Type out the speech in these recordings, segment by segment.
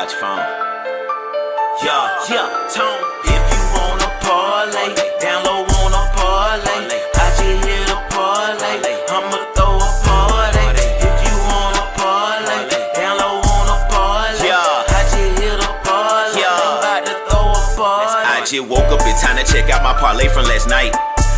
out your phone. Yeah, Tone. If you wanna parlay, down low wanna parlay. I just hit a parlay, I'ma throw a party. If you wanna parlay, down low wanna parlay. I just hit a parlay, I'm about to throw a party. I just woke up, it's time to check out my parlay from last night.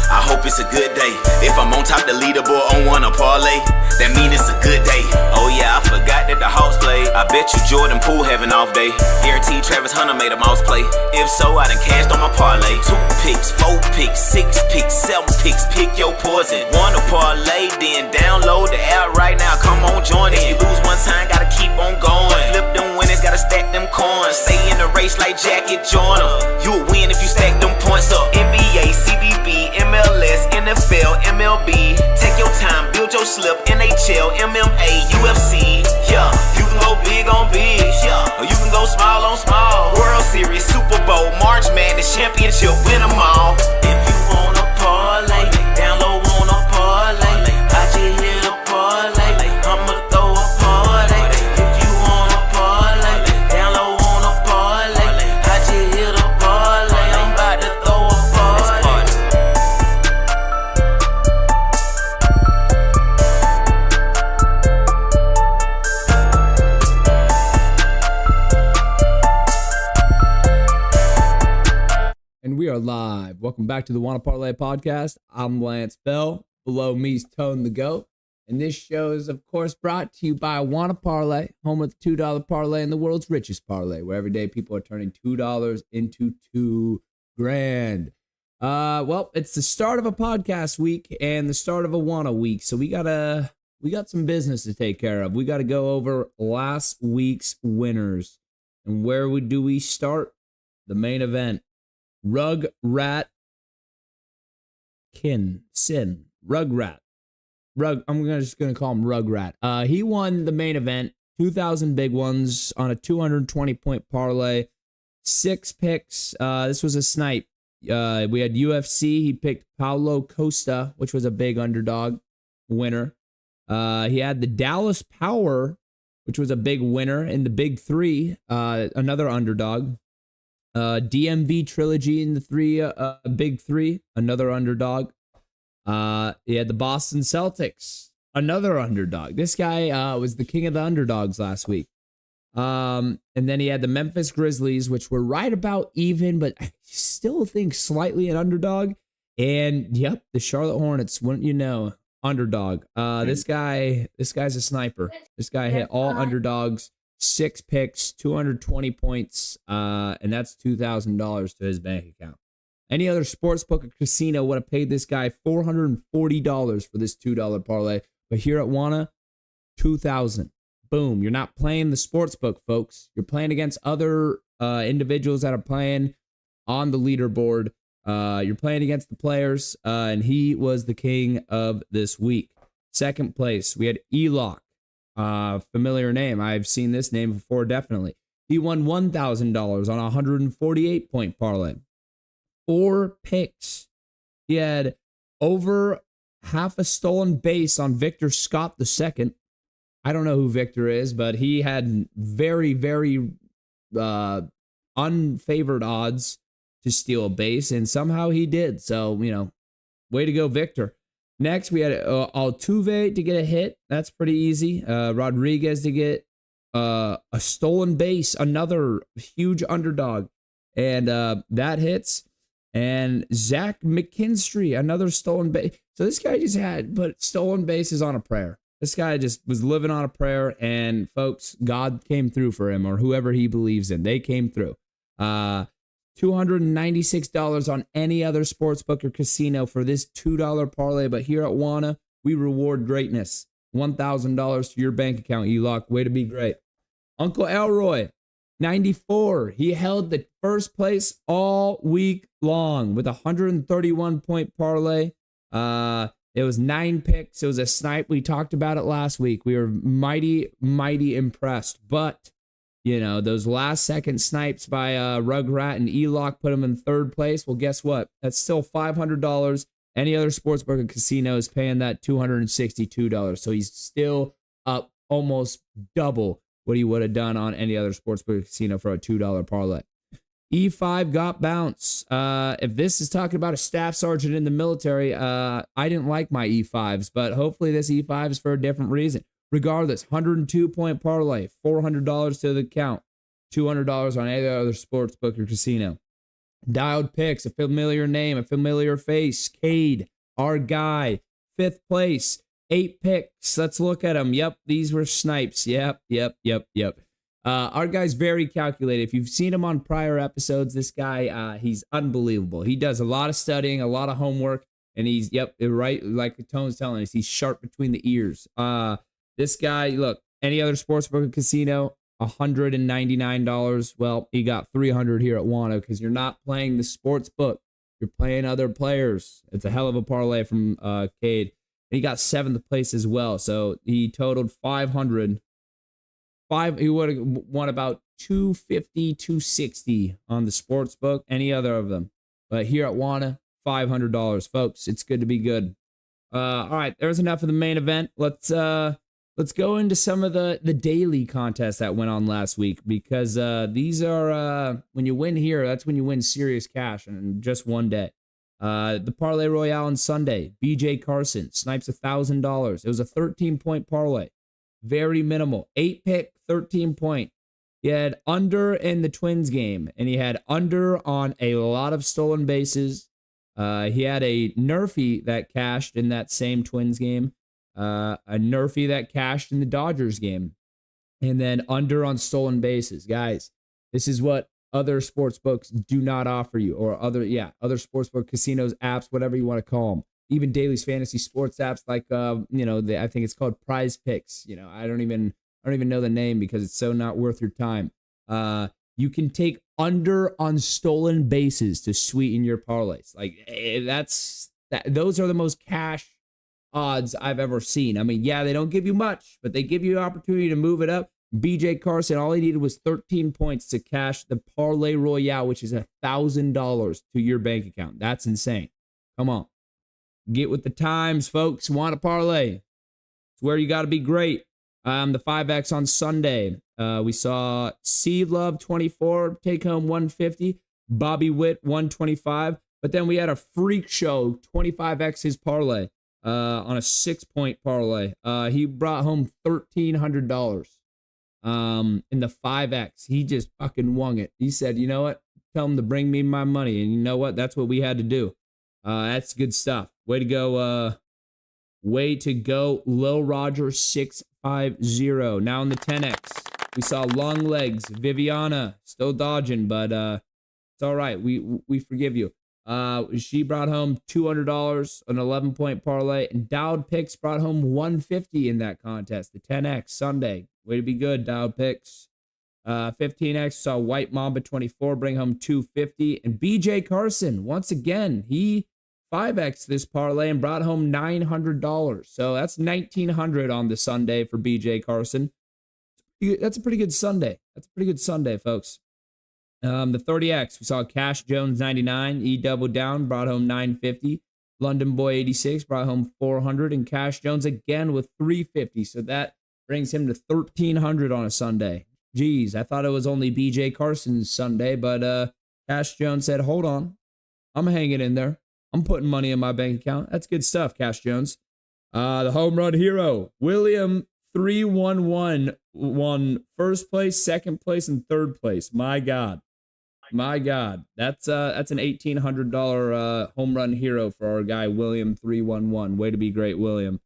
I hope it's a good day. If I'm on top the leaderboard on Wanna Parlay, that mean it's a good day. Oh yeah, I forgot that the Hawks played. I bet you Jordan Poole have an off day. Guaranteed Travis Hunter made a mouse play. If so, I done cashed on my parlay. 2 picks, 4 picks, 6 picks, 7 picks. Pick your poison. Wanna Parlay, then download the app right now. Come on, join it. You lose one time, gotta keep on going. Flip them winners, gotta stack them coins. Stay in the race like Jackie Joyner. You'll win if you stack them points up. NBA, CBB, MLS, NFL, MLB. Take your time, build your slip. NHL, MMA, UFC. Yeah, you can go big on big. Yeah, or you can go small on small. World Series, Super Bowl, March Madness, Championship, win them all. If you wanna parlay, down low wanna parlay. I just hit a parlay, I'ma throw a party. If you wanna parlay, down low wanna parlay. I just hit a parlay, I'm about to throw a party. And we are live. Welcome back to the Wanna Parlay Podcast. I'm Lantz Bell. Below me's ToneTheGoat. And this show is, of course, brought to you by Wanna Parlay, home of the $2 parlay and the world's richest parlay, where every day people are turning $2 into $2,000. Well, it's the start of a podcast week and the start of a Wanna week, so we got some business to take care of. We got to go over last week's winners. And where do we start? The main event. Rugrat. I'm just gonna call him Rugrat. He won the main event, 2,000 big ones on a 220-point parlay, 6 picks. This was a snipe. We had UFC. He picked Paulo Costa, which was a big underdog winner. He had the Dallas Power, which was a big winner in the Big Three, another underdog. DMV Trilogy in the Big Three, another underdog. He had the Boston Celtics, another underdog. This guy was the king of the underdogs last week. And then he had the Memphis Grizzlies, which were right about even, but I still think slightly an underdog. And yep, the Charlotte Hornets, wouldn't you know, underdog. This guy's a sniper. This guy hit all underdogs. 6 picks, 220 points, and that's $2,000 to his bank account. Any other sportsbook or casino would have paid this guy $440 for this $2 parlay, but here at Wanna, $2,000. Boom! You're not playing the sportsbook, folks. You're playing against other individuals that are playing on the leaderboard. You're playing against the players, and he was the king of this week. Second place, we had Elock. Familiar name. I've seen this name before, definitely. He won $1,000 on a 148-point parlay. 4 picks. He had over half a stolen base on Victor Scott II. I don't know who Victor is, but he had very, very unfavored odds to steal a base, and somehow he did. So, way to go, Victor. Next, we had Altuve to get a hit. That's pretty easy. Rodriguez to get a stolen base, another huge underdog. And that hits. And Zach McKinstry, another stolen base. So this guy just put stolen bases on a prayer. This guy just was living on a prayer. And folks, God came through for him, or whoever he believes in. They came through. $296 on any other sportsbook or casino for this $2 parlay. But here at Wanna, we reward greatness. $1,000 to your bank account, Elock. Way to be great. Uncle Elroy, 94. He held the first place all week long with a 131-point parlay. It was 9 picks. It was a snipe. We talked about it last week. We were mighty, mighty impressed. But, those last second snipes by Rugrat and Elock put him in third place. Well, guess what? That's still $500. Any other sportsbook or casino is paying that $262. So he's still up almost double what you would have done on any other sportsbook casino for a $2 parlay. E5 got bounce. If this is talking about a staff sergeant in the military, I didn't like my E5s, but hopefully this E5 is for a different reason. Regardless, 102-point parlay, $400 to the count, $200 on any other sportsbook or casino. Dialed picks, a familiar name, a familiar face. Cade, our guy, 5th place, 8 picks. Let's look at them. Yep, these were snipes. Yep. Our guy's very calculated. If you've seen him on prior episodes, this guy, he's unbelievable. He does a lot of studying, a lot of homework, and he's, right, like the Tone's telling us, he's sharp between the ears. This guy, look, any other sportsbook or casino, $199. Well, he got $300 here at Wanna because you're not playing the sports book. You're playing other players. It's a hell of a parlay from Cade. And he got 7th place as well. So he totaled 500. He would have won about 250, 260 on the sports book, any other of them. But here at Wanna, $500, folks. It's good to be good. All right, there's enough of the main event. Let's go into some of the daily contests that went on last week, because these are when you win here, that's when you win serious cash in just one day. The Parlay Royale on Sunday, BJ Carson snipes $1,000. It was a 13-point parlay. Very minimal. 8-pick, 13-point. He had under in the Twins game, and he had under on a lot of stolen bases. He had a Nerfy that cashed in that same Twins game. A Nerfy that cashed in the Dodgers game. And then under on stolen bases. Guys, this is what other sports books do not offer you, or other sportsbook casinos, apps, whatever you want to call them. Even Daily's fantasy sports apps like I think it's called Prize Picks. I don't even know the name because it's so not worth your time. You can take under on stolen bases to sweeten your parlays. Those are the most cash odds I've ever seen. I mean, yeah, they don't give you much, but they give you an opportunity to move it up. BJ Carson, all he needed was 13 points to cash the Parlay Royale, which is $1,000 to your bank account. That's insane. Come on. Get with the times, folks. Wanna parlay? It's where you got to be great. The 5X on Sunday. We saw Seed Love 24 take home 150, Bobby Witt 125, but then we had a freak show 25X his parlay on a 6-point parlay. He brought home $1,300 in the 5X. He just fucking won it. He said, you know what? Tell him to bring me my money, and you know what? That's what we had to do. That's good stuff. Way to go. Lil Roger 650. Now in the 10X, we saw Long Legs, Viviana, still dodging, but it's all right. We forgive you. She brought home $200, an 11-point parlay, and Dialed Picks brought home $150 in that contest. The 10X Sunday. Way to be good, Dialed Picks. 15X saw White Mamba 24 bring home $250, and BJ Carson, once again, he 5X this parlay and brought home $900. So that's $1,900 on the Sunday for BJ Carson. That's a pretty good Sunday. Folks. The 30X, we saw Cash Jones 99. He doubled down, brought home $950. London Boy 86 brought home $400, and Cash Jones again with $350. So that brings him to $1,300 on a Sunday. Geez, I thought it was only BJ Carson's Sunday, but Cash Jones said, hold on, I'm hanging in there. I'm putting money in my bank account. That's good stuff, Cash Jones. The home run hero, William 311, won first place, second place, and third place. My God. That's an $1,800 home run hero for our guy, William 311. Way to be great, William.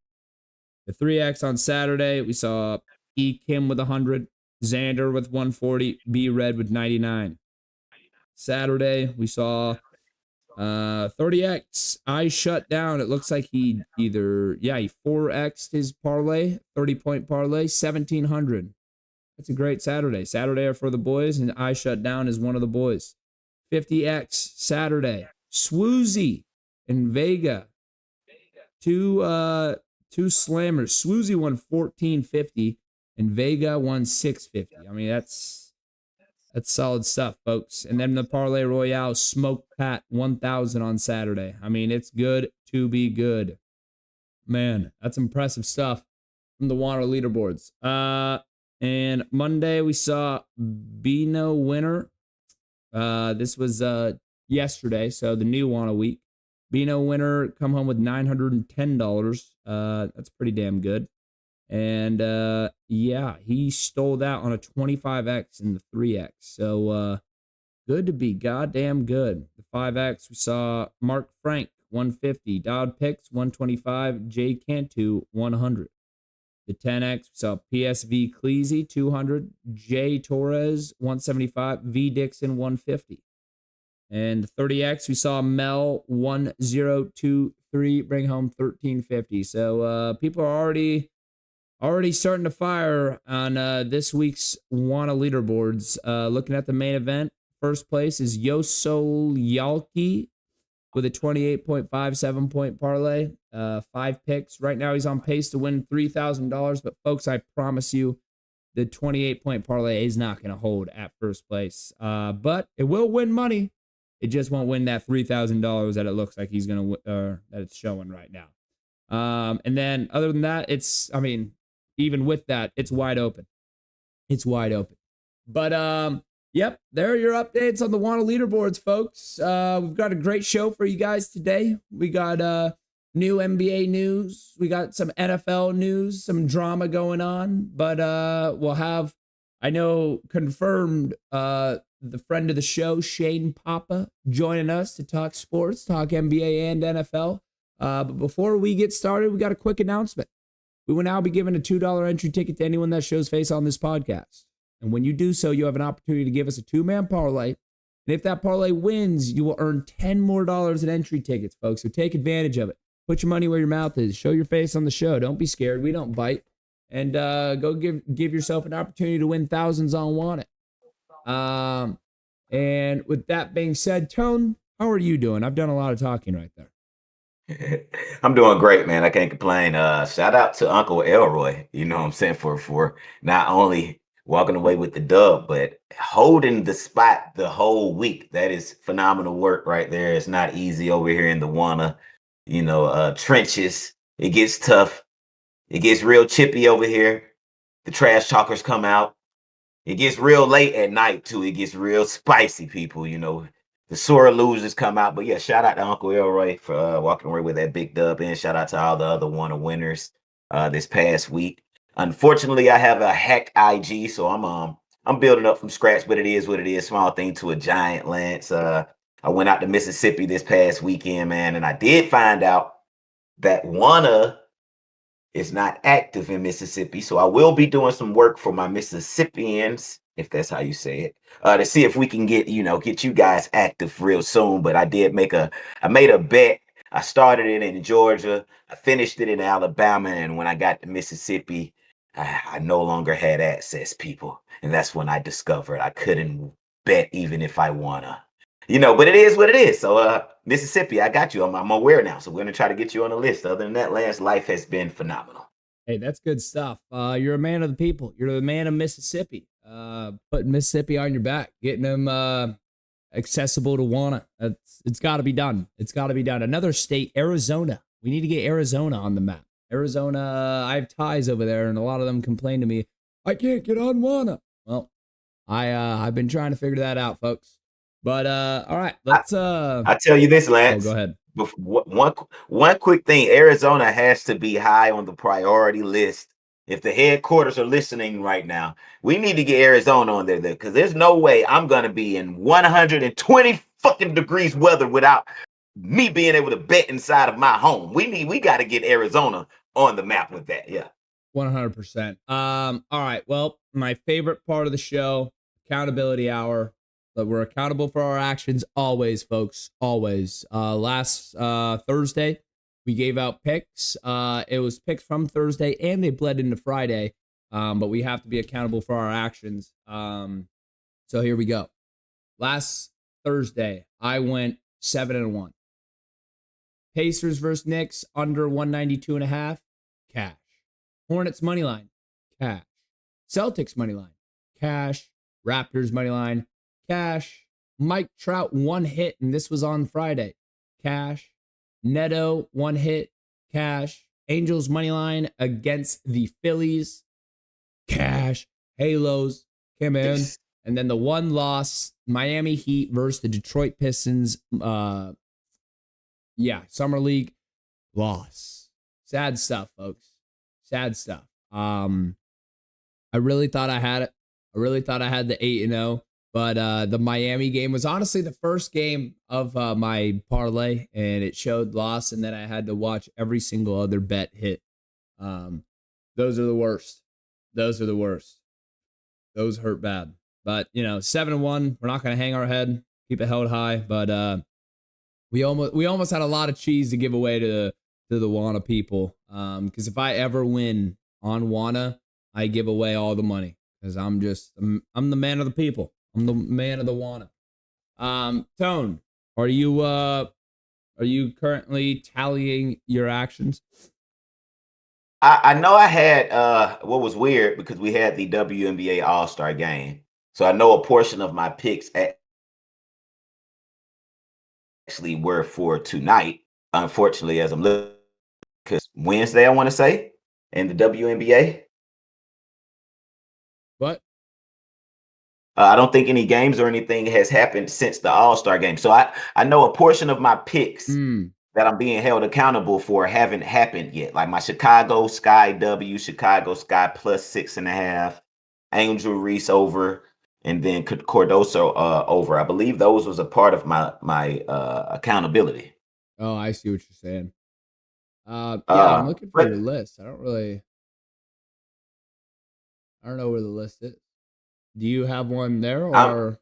The 3X on Saturday, we saw E. Kim with 100, Xander with 140, B. Red with 99. Saturday, we saw 30X. I shut down. It looks like he 4X'd his parlay, 30-point parlay, 1,700. That's a great Saturday. Saturday are for the boys, and I shut down is one of the boys. 50X Saturday. Swoozy and Vega. Two slammers. Swoozy won 1,450, and Vega won 650. I mean, that's solid stuff, folks. And then the Parlay Royale, Smoke Pat 1,000 on Saturday. I mean, it's good to be good. Man, that's impressive stuff from the Wanna leaderboards. And Monday we saw Bino winner. This was yesterday, so the new Wanna week. Bino winner come home with $910. That's pretty damn good. And yeah, he stole that on a 25x and the 3x. So good to be goddamn good. The 5x we saw Mark Frank 150, Dodd Picks 125, Jay Cantu 100. The 10x we saw PSV Cleasy 200, Jay Torres 175, V Dixon 150. And the 30x we saw Mel 1023 bring home 1350. So people are already starting to fire on this week's Wanna leaderboards. Looking at the main event, first place is Yosol Yalki with a 28.57 point parlay, 5 picks. Right now he's on pace to win $3,000, but folks, I promise you the 28 point parlay is not going to hold at first place. But it will win money. It just won't win that $3,000 that it looks like he's going to that it's showing right now. And then other than that, even with that, it's wide open. It's wide open. But yep, there are your updates on the Wanna leaderboards, folks. We've got a great show for you guys today. We got new NBA news. We got some NFL news, some drama going on. But we'll have, I know, confirmed the friend of the show, Shane Papa, joining us to talk sports, talk NBA and NFL. But before we get started, we got a quick announcement. We will now be giving a $2 entry ticket to anyone that shows face on this podcast. And when you do so, you have an opportunity to give us a 2-man parlay. And if that parlay wins, you will earn $10 more in entry tickets, folks. So take advantage of it. Put your money where your mouth is. Show your face on the show. Don't be scared. We don't bite. And go give yourself an opportunity to win thousands on Want It. And with that being said, Tone, how are you doing? I've done a lot of talking right there. I'm doing great, man. I can't complain. Shout out to Uncle Elroy, you know what I'm saying, for not only walking away with the dub, but holding the spot the whole week. That is phenomenal work right there. It's not easy over here in the Wanna, trenches. It gets tough. It gets real chippy over here. The trash talkers come out. It gets real late at night, too. It gets real spicy, people, The sore losers come out. But yeah, shout out to Uncle Elroy for walking away with that big dub. And shout out to all the other Wanna winners this past week. Unfortunately, I have a hacked IG, so I'm building up from scratch, but it is what it is. Small thing to a giant, Lance. I went out to Mississippi this past weekend, man, and I did find out that Wanna is not active in Mississippi. So I will be doing some work for my Mississippians, if that's how you say it, to see if we can get you guys active real soon. But I made a bet. I started it in Georgia. I finished it in Alabama. And when I got to Mississippi, I no longer had access, people. And that's when I discovered I couldn't bet even if I wanna. But it is what it is. So Mississippi, I got you. I'm aware now. So we're gonna try to get you on the list. Other than that, Lance, life has been phenomenal. Hey, that's good stuff. You're a man of the people. You're the man of Mississippi. Putting Mississippi on your back, getting them accessible to Wanna. It's got to be done. It's got to be done. Another state, Arizona. We need to get Arizona on the map. Arizona, I have ties over there, and a lot of them complain to me, I can't get on Wanna. Well, I've been trying to figure that out, folks. But all right, let's. I tell you this, Lance. Go ahead. One quick thing: Arizona has to be high on the priority list. If the headquarters are listening right now, we need to get Arizona on there because there's no way I'm gonna be in 120 fucking degrees weather without me being able to bet inside of my home. We got to get Arizona on the map with that. Yeah. 100%. All right. Well, my favorite part of the show, accountability hour. But we're accountable for our actions always, folks. Always. Last Thursday, we gave out picks. It was picks from Thursday, and they bled into Friday. But we have to be accountable for our actions. So here we go. Last Thursday, I went 7-1. Pacers versus Knicks under 192.5. Cash. Hornets money line. Cash. Celtics money line. Cash. Raptors money line. Cash. Mike Trout 1 hit, and this was on Friday. Cash. Neto 1 hit. Cash. Angels money line against the Phillies. Cash. Halos came in. And then the one loss, Miami Heat versus the Detroit Pistons. Summer League loss. Sad stuff, folks. Sad stuff. I really thought I had it. I really thought I had the 8-0. But the Miami game was honestly the first game of my parlay, and it showed loss, and then I had to watch every single other bet hit. Those are the worst. Those are the worst. Those hurt bad. But, 7-1, we're not going to hang our head, keep it held high. But we almost had a lot of cheese to give away to the Wanna people. Because if I ever win on Wanna, I give away all the money. Because I'm the man of the people. I'm the man of the Wanna. Tone, are you currently tallying your actions? I know I had what was weird because we had the WNBA All-Star game. So I know a portion of my picks actually were for tonight. Unfortunately, as I'm looking, because Wednesday, I want to say, in the WNBA. What? I don't think any games or anything has happened since the All-Star game. So I know a portion of my picks that I'm being held accountable for haven't happened yet. Like my Chicago Sky Chicago Sky plus 6.5, Angel Reese over, and then Cardoso over. I believe those was a part of my accountability. Oh, I see what you're saying. I'm looking for your list. I don't know where the list is. Do you have one there, or?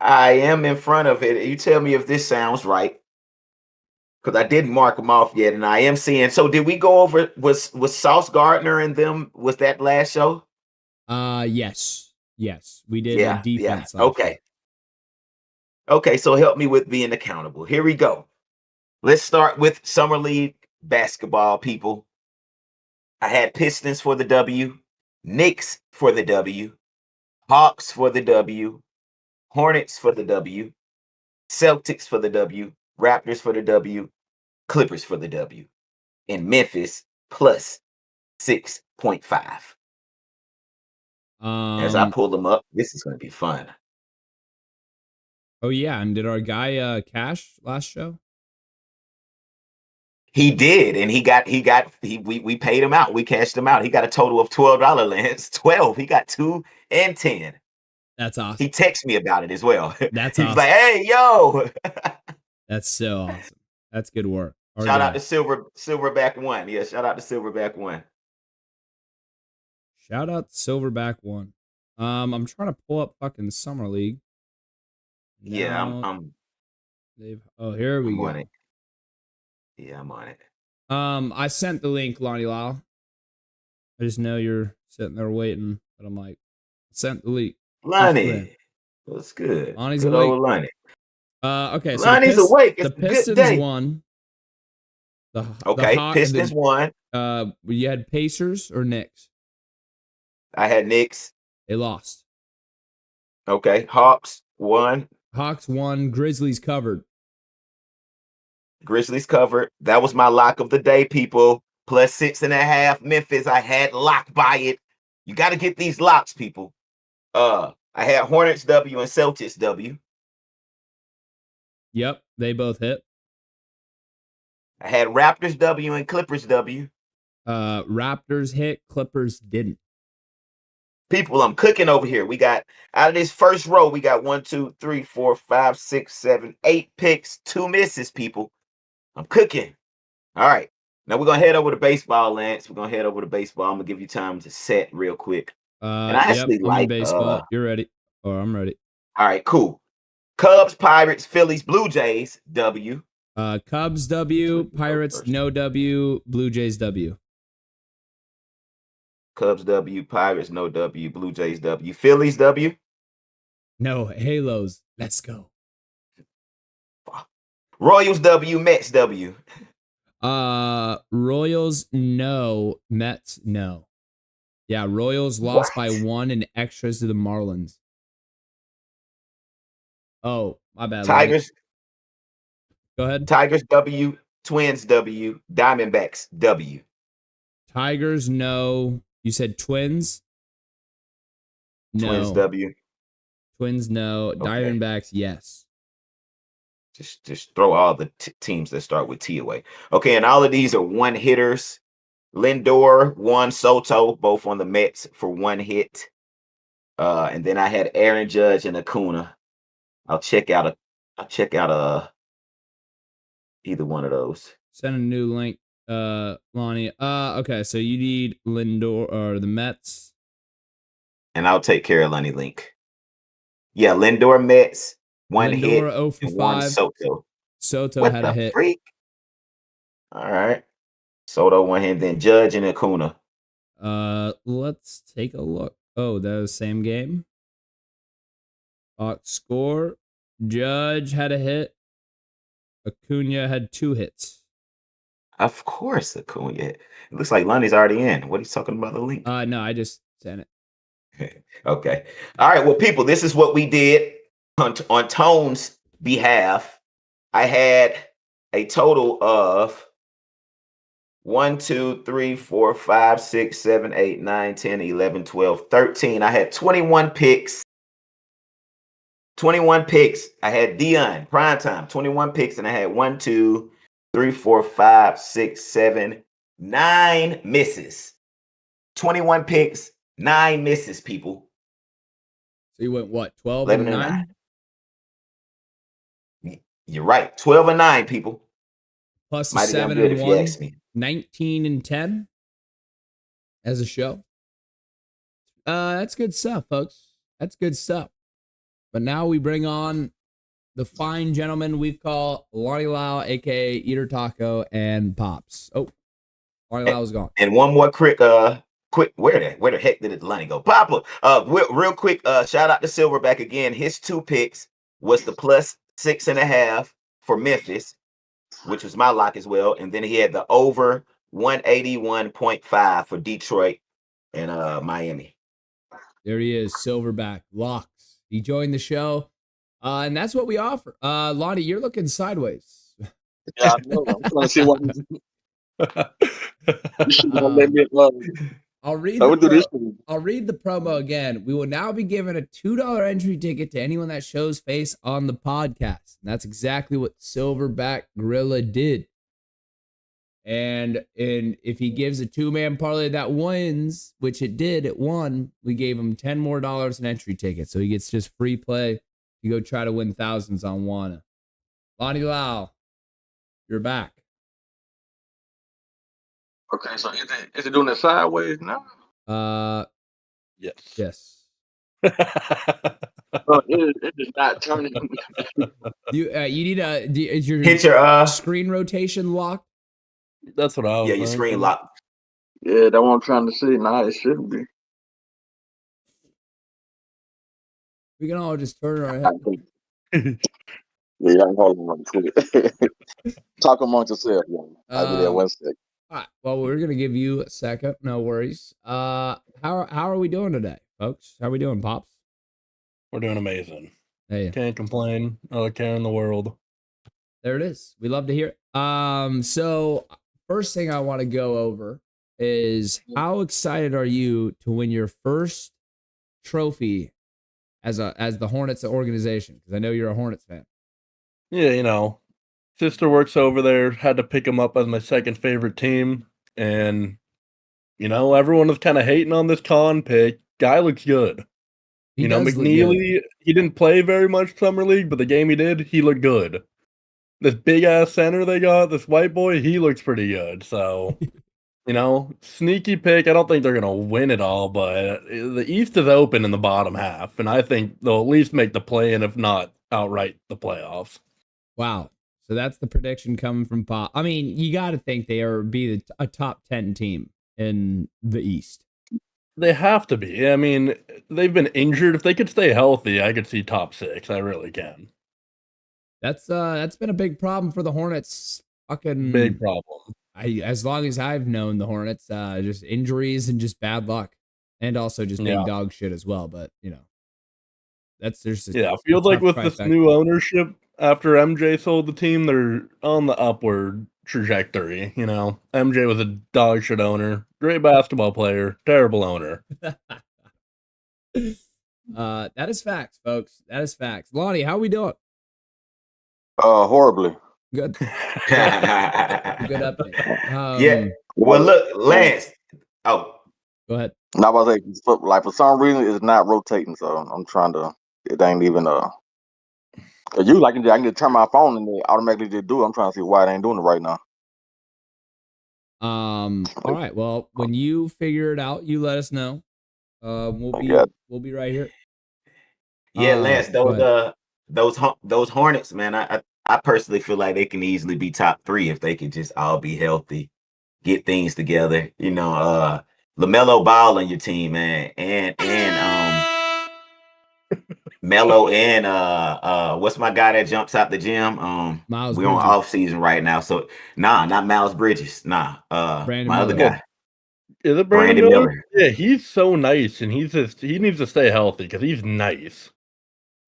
I am in front of it. You tell me if this sounds right, because I didn't mark them off yet, and I am seeing. So did we go over? Was Sauce Gardner and them? Was that last show? Yes, we did. Yeah, defense. Yeah. Okay. Okay, so help me with being accountable. Here we go. Let's start with Summer League basketball, people. I had Pistons for the W, Knicks for the W, Hawks for the W, Hornets for the W, Celtics for the W, Raptors for the W, Clippers for the W, and Memphis plus 6.5. As I pull them up, this is going to be fun. Oh yeah, and did our guy cash last show? He did, and we paid him out. We cashed him out. He got a total of $12, Lantz. 12. He got 2 and 10. That's awesome. He texted me about it as well. That's He awesome. was like, "Hey, yo." That's so awesome. That's good work. Shout out to Silverback One. Yeah, shout out to Silverback One. Shout out to Silverback One. I'm trying to pull up fucking Summer League. Yeah, I'm here we go. On it. Yeah, I'm on it. I sent the link, Lonnie Lyle. I just know you're sitting there waiting, but I'm like, sent the link. Lonnie, what's good? Lonnie's good awake. Old Lonnie. Okay, so Lonnie's awake. It's the Pistons won. Pistons won. You had Pacers or Knicks? I had Knicks. They lost. Okay, Hawks won. Hawks won. Grizzlies covered. Grizzlies covered. That was my lock of the day, people. Plus 6.5. Memphis. I had locked by it. You got to get these locks, people. I had Hornets W and Celtics W. Yep, they both hit. I had Raptors W and Clippers W. Raptors hit, Clippers didn't. People, I'm cooking over here. We got, out of this first row, we got 1, 2, 3, 4, 5, 6, 7, 8 picks, 2 misses, people. I'm cooking. All right. Now we're going to head over to baseball, Lance. We're going to head over to baseball. I'm going to give you time to set real quick. And I actually like baseball. You're ready. Oh, I'm ready. All right, cool. Cubs, Pirates, Phillies, Blue Jays, W. Cubs W, Pirates no W, Blue Jays W. Cubs W, Pirates no W, Blue Jays W. Phillies W. No, Halos. Let's go. Royals W, Mets W. Royals no, Mets no. Yeah, Royals lost by 1 in extras to the Marlins. Oh, my bad. Tigers. Go ahead. Tigers W, Twins W, Diamondbacks W. Tigers no. You said Twins? Twins No. W. Twins, no. Okay. Diamondbacks, yes. Just throw all the teams that start with T away. Okay, and all of these are one hitters. Lindor, Juan Soto, both on the Mets for one hit. And then I had Aaron Judge and Acuna. I'll check out either one of those. Send a new link, Lonnie. Okay, so you need Lindor or the Mets. And I'll take care of Lonnie Link. Yeah, Lindor Mets, one Lindor, hit, 0 for and one 5. Soto. Soto What had the a hit. freak? All right. Soto one hit, then Judge and Acuna. Let's take a look. Oh, that was the same game. Box score. Judge had a hit. Acuna had 2 hits. Of course, Acuna. It looks like Lonnie's already in. What are you talking about, the link? No, I just sent it. Okay. All right. Well, people, this is what we did on Tone's behalf. I had a total of 1, 2, 3, 4, 5, 6, 7, 8, 9, 10, 11, 12, 13. I had 21 picks. 21 picks. I had Dion, primetime, 21 picks, and I had 1, 2, 3, 4, 5, 6, 7, 9 misses. 21 picks, 9 misses, people. So you went what? 12 11 and and 9? 9. You're right. 12 and 9, people. Plus a Mighty damn 7 good and if you 1. ask me. 19 and 10 as a show. That's good stuff, folks. That's good stuff. But now we bring on the fine gentleman we call Lonnie Lyle, aka Eater Taco and Pops. Oh, Lonnie Lyle was gone. And one more quick where the heck did Lonnie go? Papa. Real quick, shout out to Silverback again. His 2 picks was the plus 6.5 for Memphis, which was my lock as well. And then he had the over 181.5 for Detroit and Miami. There he is, Silverback locks. He joined the show, and that's what we offer. Lonnie, you're looking sideways. Yeah, I know. I'm trying to see what you should let me. I'll read I would do this. I'll read the promo again. We will now be giving a $2 entry ticket to anyone that shows face on the podcast. And that's exactly what Silverback Gorilla did. And if he gives a 2-man parlay that wins, which it did, it won, we gave him $10 more in entry tickets. So he gets just free play to go try to win thousands on Wanna. Lonnie Lyle, you're back. Okay, so is it doing it sideways now? Yes. Yes. It is not turning. You need is your Hit your screen rotation locked? That's what I was. yeah, your screen lock. Yeah, that's what I'm trying to see. Nah, it shouldn't be. We can all just turn our head. Yeah, y'all can hold on quick. Talk amongst yourself, young. I'll be there 1 sec. All right. Well, we're gonna give you a second. No worries. How are we doing today, folks? How are we doing, Pops? We're doing amazing. Hey, Can't complain. All the care in the world. there it is. We love to hear it. So first thing I want to go over is how excited are you to win your first trophy as the Hornets organization? Because I know you're a Hornets fan. Yeah, sister works over there. Had to pick him up as my second favorite team, and everyone was kind of hating on this Con pick. Guy looks good. He does look good. McNeely, he didn't play very much Summer League, but the game he did, he looked good. This big ass center they got, this white boy, he looks pretty good. So, sneaky pick. I don't think they're gonna win it all, but the East is open in the bottom half, and I think they'll at least make the play-in, if not outright the playoffs. Wow. So that's the prediction coming from Pop. I mean, you got to think they are a top 10 team in the East. They have to be. I mean, they've been injured. If they could stay healthy, I could see top 6. I really can. That's been a big problem for the Hornets. Fucking big problem. As long as I've known the Hornets, just injuries and just bad luck, and also just being dog shit as well. But there's it feels like with this new ownership after MJ sold the team, they're on the upward trajectory. MJ was a dog shit owner, great basketball player, terrible owner. That is facts, folks. That is facts. Lonnie, how we doing? Horribly. Good. Good update. Yeah. Well, look, Lance. Oh, Go ahead. Now I say, like for some reason, it's not rotating. So I'm trying to. It ain't even usually I can just turn my phone and they automatically just do it. I'm trying to see why it ain't doing it right now. All right. Well, when you figure it out, you let us know. We'll be right here. yeah, Lance. Those Hornets, man. I personally feel like they can easily be top 3 if they can just all be healthy, get things together. You know, LaMelo Ball on your team, man, and Melo and what's my guy that jumps out the gym? Miles We're on Bridges. off season right now, so not Miles Bridges. Brandon My other Miller. guy. Is it Brandon Miller? Yeah, he's so nice, and he needs to stay healthy because he's nice.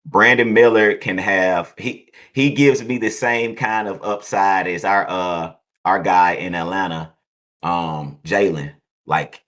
Brandon Miller can have he gives me the same kind of upside as our guy in Atlanta, Jalen. Like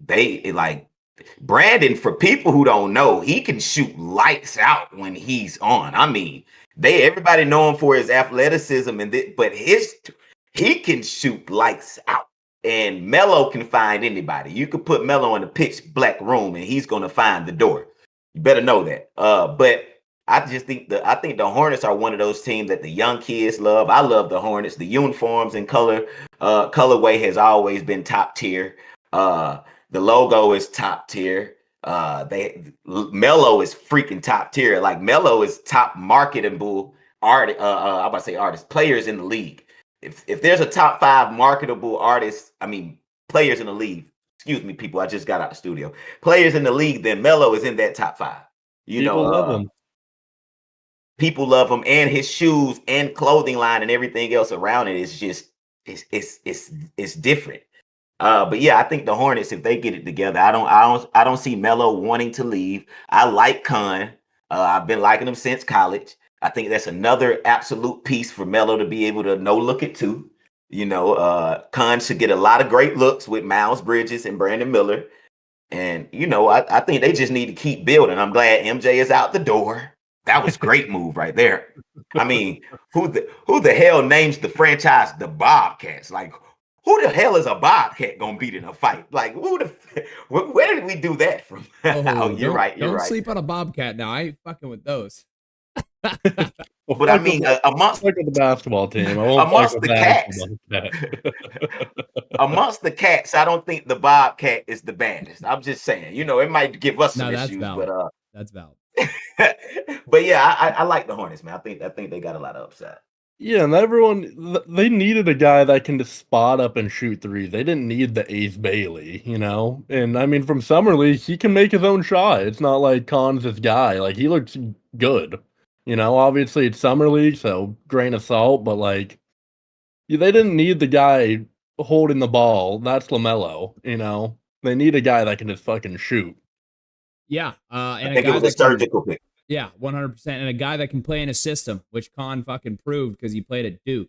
Brandon, for people who don't know, he can shoot lights out when he's on. I mean, everybody know him for his athleticism but he can shoot lights out. And Melo can find anybody. You could put Melo in a pitch black room and he's gonna find the door. You better know that. But I think the Hornets are one of those teams that the young kids love. I love the Hornets. The uniforms and colorway has always been top tier. The logo is top tier. Melo is freaking top tier. Like Melo is top marketable players in the league. If there's a top 5 marketable players in the league, excuse me, people, I just got out of the studio. Players in the league, then Melo is in that top 5. People love him. People love him, and his shoes and clothing line and everything else around it is just it's different. But yeah, I think the Hornets, if they get it together, I don't see Melo wanting to leave. I like Khan. I've been liking him since college. I think that's another absolute piece for Melo to be able to look it too. You know, Khan should get a lot of great looks with Miles Bridges and Brandon Miller. And, you know, I think they just need to keep building. I'm glad MJ is out the door. That was great move right there. I mean, who the hell names the franchise the Bobcats? Like, who the hell is a Bobcat gonna beat in a fight? Like, where did we do that from? You're right. Don't sleep on a Bobcat now. I ain't fucking with those. But I mean, amongst the basketball team, amongst the cats, amongst the cats, I don't think the Bobcat is the baddest. I'm just saying, you know, it might give us some issues, valid. but that's valid. But yeah, I like the Hornets, man. I think they got a lot of upside. Yeah, and they needed a guy that can just spot up and shoot threes. They didn't need the Ace Bailey, you know? And I mean, from Summer League, he can make his own shot. It's not like Khan's this guy. Like, he looks good. You know, obviously it's Summer League, so grain of salt, but like, they didn't need the guy holding the ball. That's LaMelo, you know? They need a guy that can just fucking shoot. Yeah. And I think it was a surgical pick. Yeah, 100%. And a guy that can play in a system, which Khan fucking proved because he played at Duke.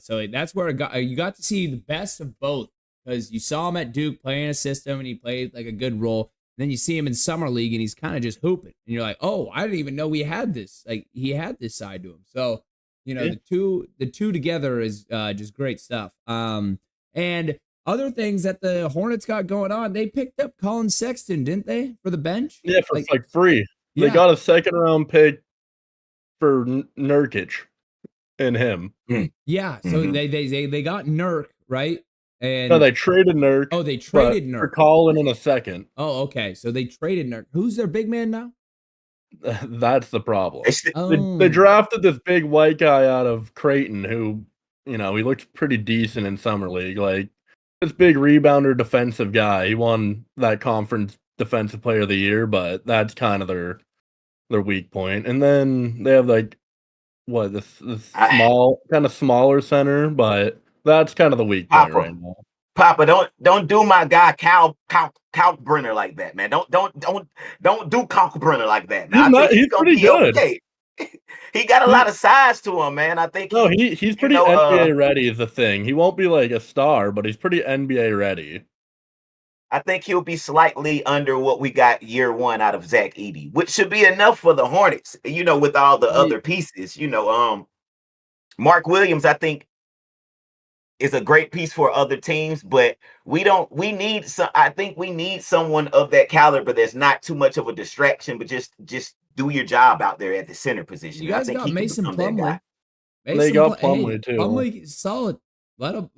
So that's where you got to see the best of both, because you saw him at Duke playing a system and he played like a good role. Then you see him in Summer League and he's kind of just hooping. And you're like, oh, I didn't even know he had this. Like, he had this side to him. So, you know, the two together is just great stuff. And other things that the Hornets got going on, they picked up Colin Sexton, didn't they, for the bench? Yeah, for like free. They got a 2nd-round pick for Nurkic and him. Yeah, so they got Nurk, right? And no, they traded Nurk. Oh, they traded Nurk for Colin in a second. Oh, okay. So they traded Nurk. Who's their big man now? That's the problem. They drafted this big white guy out of Creighton who, you know, he looked pretty decent in Summer League. Like, this big rebounder defensive guy. He won that conference defensive player of the year, but that's kind of their weak point. And then they have like this small, kind of smaller center, but that's kind of the weak point right now. Papa, don't do my guy Kalkbrenner like that, man. Don't do Kalkbrenner like that. Now, he's pretty good. Okay. He got a lot of size to him, man. I think he's pretty NBA ready is the thing. He won't be like a star, but he's pretty NBA ready. I think he'll be slightly under what we got year one out of Zach Edey, which should be enough for the Hornets, with all the other pieces. Mark Williams, I think, is a great piece for other teams, but I think we need someone of that caliber that's not too much of a distraction, but just do your job out there at the center position. You guys got Mason Plumlee. They got Plumlee too. Plumlee is solid. Let him,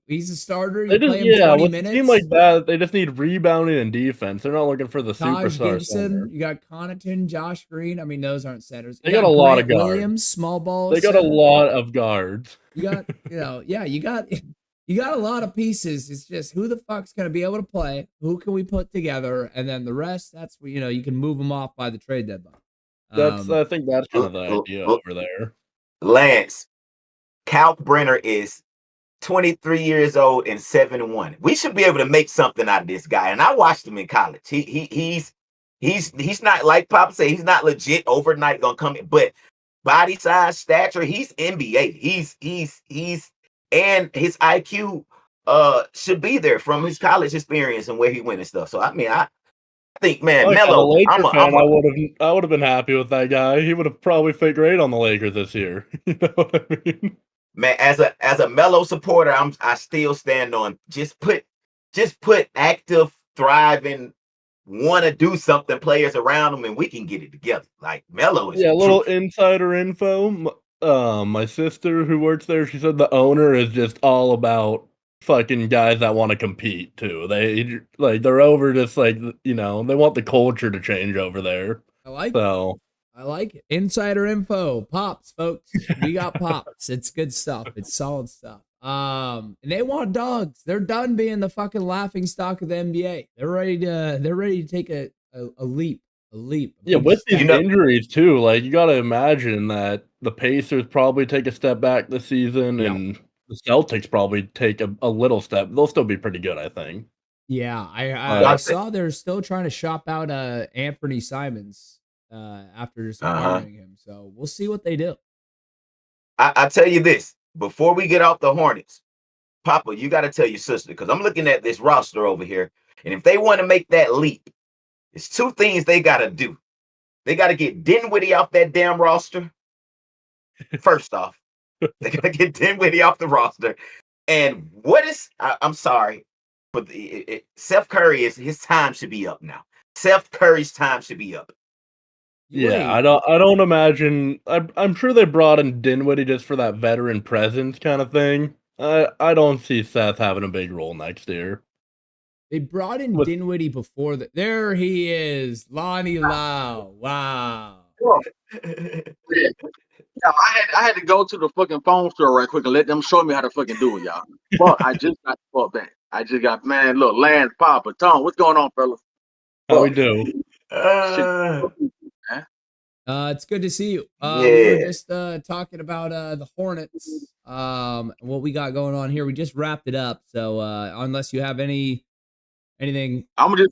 he's a starter. They You play him 20 with minutes. a team like that, they just need rebounding and defense. They're not looking for the Taj superstar Gibson, center. you got Connaughton, Josh Green. I mean, those aren't centers. They got a lot of guards. Williams, small ball. They got a lot of guards. You got, you got a lot of pieces. It's just who the fuck's gonna be able to play? Who can we put together? And then the rest, that's where you can move them off by the trade deadline. I think that's kind of the idea over there. Lance, Kalkbrenner is 23 years old and 7-1. We should be able to make something out of this guy. And I watched him in college. He's not, like Pop said, he's not legit overnight gonna come in, but body size, stature, he's NBA. He's and his IQ should be there from his college experience and where he went and stuff. So I mean, I think, man, Melo. I would have been happy with that guy. He would have probably fit great on the Lakers this year. You know what I mean? Man, as a Melo supporter, I still stand on just put active, thriving, want to do something players around him, and we can get it together. Like Melo is a little insider info. My sister who works there, she said the owner is just all about fucking guys that want to compete too. They're over just they want the culture to change over there. I like it. Insider info. Pops, folks. We got pops. It's good stuff. It's solid stuff. And they want dogs. They're done being the fucking laughing stock of the NBA. They're ready to take a leap. Yeah, with these injuries too. Like, you got to imagine that the Pacers probably take a step back this season, and the Celtics probably take a little step. They'll still be pretty good, I think. Yeah, I saw they're still trying to shop out Anthony Simons after just acquiring him. So we'll see what they do. I tell you this, before we get off the Hornets, Papa, you got to tell your sister, because I'm looking at this roster over here, and if they want to make that leap, it's two things they got to do. They got to get Dinwiddie off that damn roster. First off, they got to get Dinwiddie off the roster. And I'm sorry, but Seth Curry, his time should be up now. Seth Curry's time should be up. Yeah, I don't imagine. I'm sure they brought in Dinwiddie just for that veteran presence kind of thing. I don't see Seth having a big role next year. They brought in Dinwiddie before there he is, Lonnie Lyle. Wow. Yeah, I had to go to the fucking phone store right quick and let them show me how to fucking do it, y'all. But I just got the fuck back. I just got, man, look, Lantz, Papa, Tone, what's going on, fellas? How we do? It's good to see you. We were just talking about the Hornets, what we got going on here. We just wrapped it up. So unless you have anything, I'm just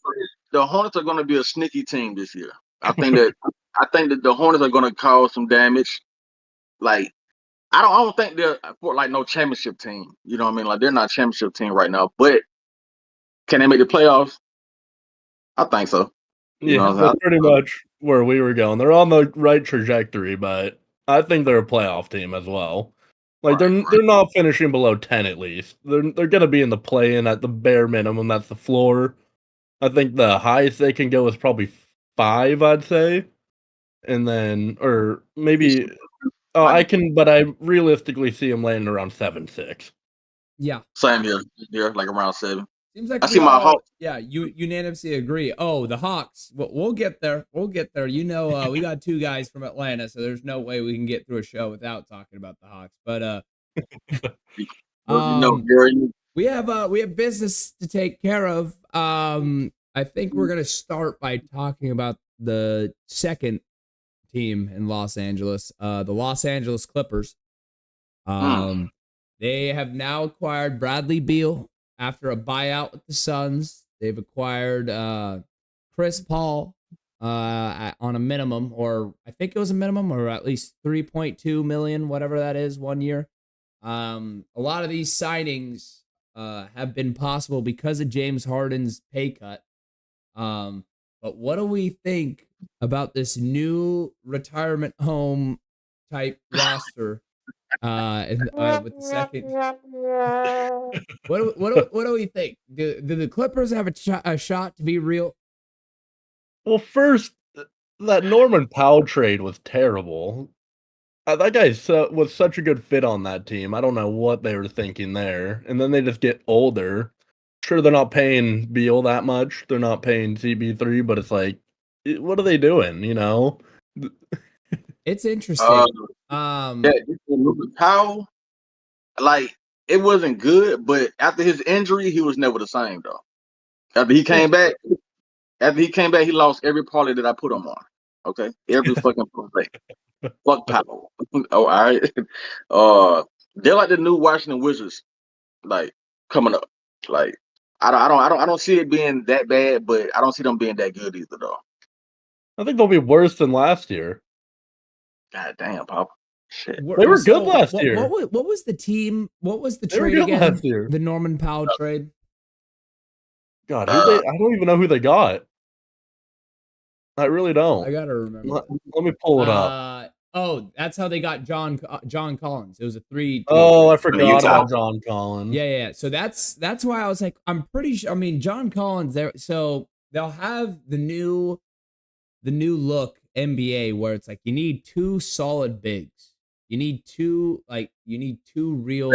the Hornets are going to be a sneaky team this year. I think that the Hornets are going to cause some damage. Like, I don't think they're for like no championship team. You know what I mean? Like, they're not a championship team right now. But can they make the playoffs? I think so. That's pretty much where we were going. They're on the right trajectory, but I think they're a playoff team as well. Like, they're not finishing below 10 at least. They're going to be in the play-in at the bare minimum. That's the floor. I think the highest they can go is probably 5, I'd say. And then, or maybe, but I realistically see them landing around 7-6. Yeah. Same here, like around 7. Seems like I see my Hawks. Yeah, you unanimously agree. Oh, the Hawks. We'll get there. We'll get there. We got 2 guys from Atlanta, so there's no way we can get through a show without talking about the Hawks. But we have business to take care of. I think we're gonna start by talking about the second team in Los Angeles, the Los Angeles Clippers. They have now acquired Bradley Beal. After a buyout with the Suns, they've acquired Chris Paul on a minimum, or I think it was a minimum, or at least $3.2 million, whatever that is, 1 year. A lot of these signings have been possible because of James Harden's pay cut. But what do we think about this new retirement home type roster? With the second, what do we think? Do the Clippers have a shot to be real? Well, first, that Norman Powell trade was terrible. That guy was such a good fit on that team. I don't know what they were thinking there. And then they just get older. Sure, they're not paying Beal that much. They're not paying CB3, but it's like, what are they doing? You know? It's interesting. Powell, like, it wasn't good, but after his injury, he was never the same though. After he came back, he lost every parlay that I put him on. Okay, every fucking parlay. Fuck Powell. Oh, all right. They're like the new Washington Wizards, like coming up. Like, I don't see it being that bad, but I don't see them being that good either though. I think they'll be worse than last year. God damn, Papa. Shit. They were good last year. What was the team? What was the They were trade good again? last year. The Norman Powell trade. God, I don't even know who they got. I really don't. I gotta remember. Let me pull it up. Oh, that's how they got John Collins. It was a 3. Oh, I forgot about John Collins. Yeah. So that's why I was like, I'm pretty sure. I mean, John Collins there. So they'll have the new look NBA where it's like you need 2 solid bigs. You need two real,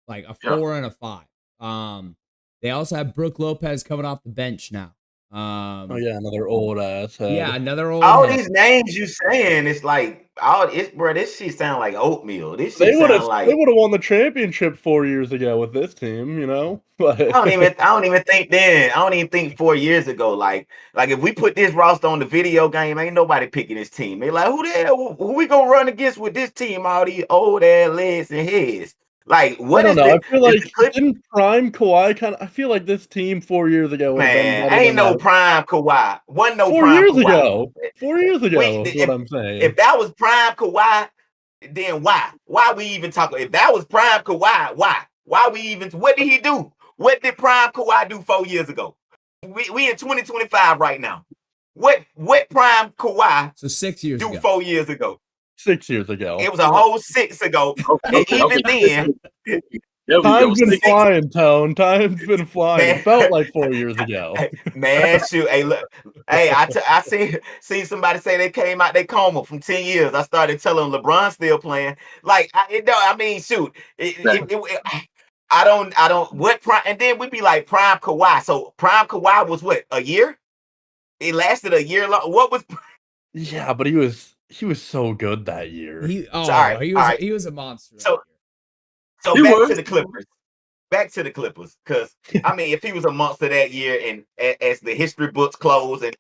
like a 4 and a 5. They also have Brooke Lopez coming off the bench now. Oh yeah, another old ass head. Yeah, another old. All head. these names you saying, it's like this shit sound like oatmeal. This They shit would sound have like won the championship 4 years ago with this team, you know. But I don't even think then. I don't even think 4 years ago. Like if we put this roster on the video game, ain't nobody picking this team. They like, who the hell who we gonna run against with this team? All these old ass legs and heads. Like, what I is don't know. it? I feel like didn't prime Kawhi kind of. I feel like this team 4 years ago would have been better ain't than no that. prime Kawhi. Wasn't no 4 prime years Kawhi. ago. 4 years ago Wait, is what I'm saying. If that was prime Kawhi, then why? Why we even talking? If that was prime Kawhi, why? Why we even? What did he do? What did prime Kawhi do 4 years ago? We in 2025 right now. What prime Kawhi So 6 years do ago. 4 years ago? 6 years ago. It was a whole 6 ago. And even then, Time's been flying, Tone. Time's been flying. Man. It felt like 4 years ago. Man, shoot. Hey, look. Hey, I see somebody say they came out their coma from 10 years. I started telling them LeBron's still playing. Like, shoot. I don't, what prime, and then we'd be like prime Kawhi. So prime Kawhi was what, a year? It lasted a year long. What was? Yeah, but he was so good that year. He was a monster. So back to the Clippers. Back to the Clippers, because I mean, if he was a monster that year, and as the history books close and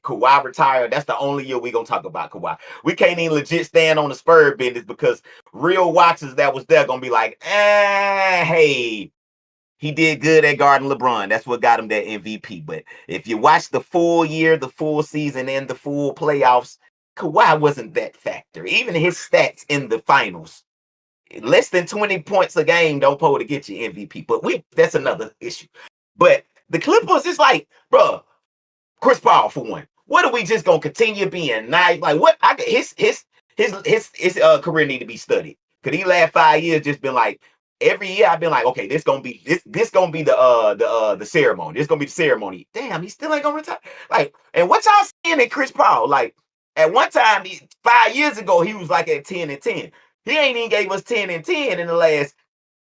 Kawhi retired, that's the only year we gonna talk about Kawhi. We can't even legit stand on the Spurs business because real watchers that was there gonna be like, hey, he did good at guarding LeBron. That's what got him that MVP. But if you watch the full year, the full season, and the full playoffs, Kawhi wasn't that factor. Even his stats in the finals, less than 20 points a game don't pull to get you MVP. But that's another issue. But the Clippers, it's like, bro, Chris Paul for one. What are we just gonna continue being nice? Like what? His career need to be studied. Cause he last 5 years just been like every year I've been like, okay, this gonna be the ceremony. This gonna be the ceremony. Damn, he still ain't gonna retire. Like, and what y'all seeing in Chris Paul? Like at one time, 5 years ago, he was like at 10 and 10. He ain't even gave us 10 and 10 in the last,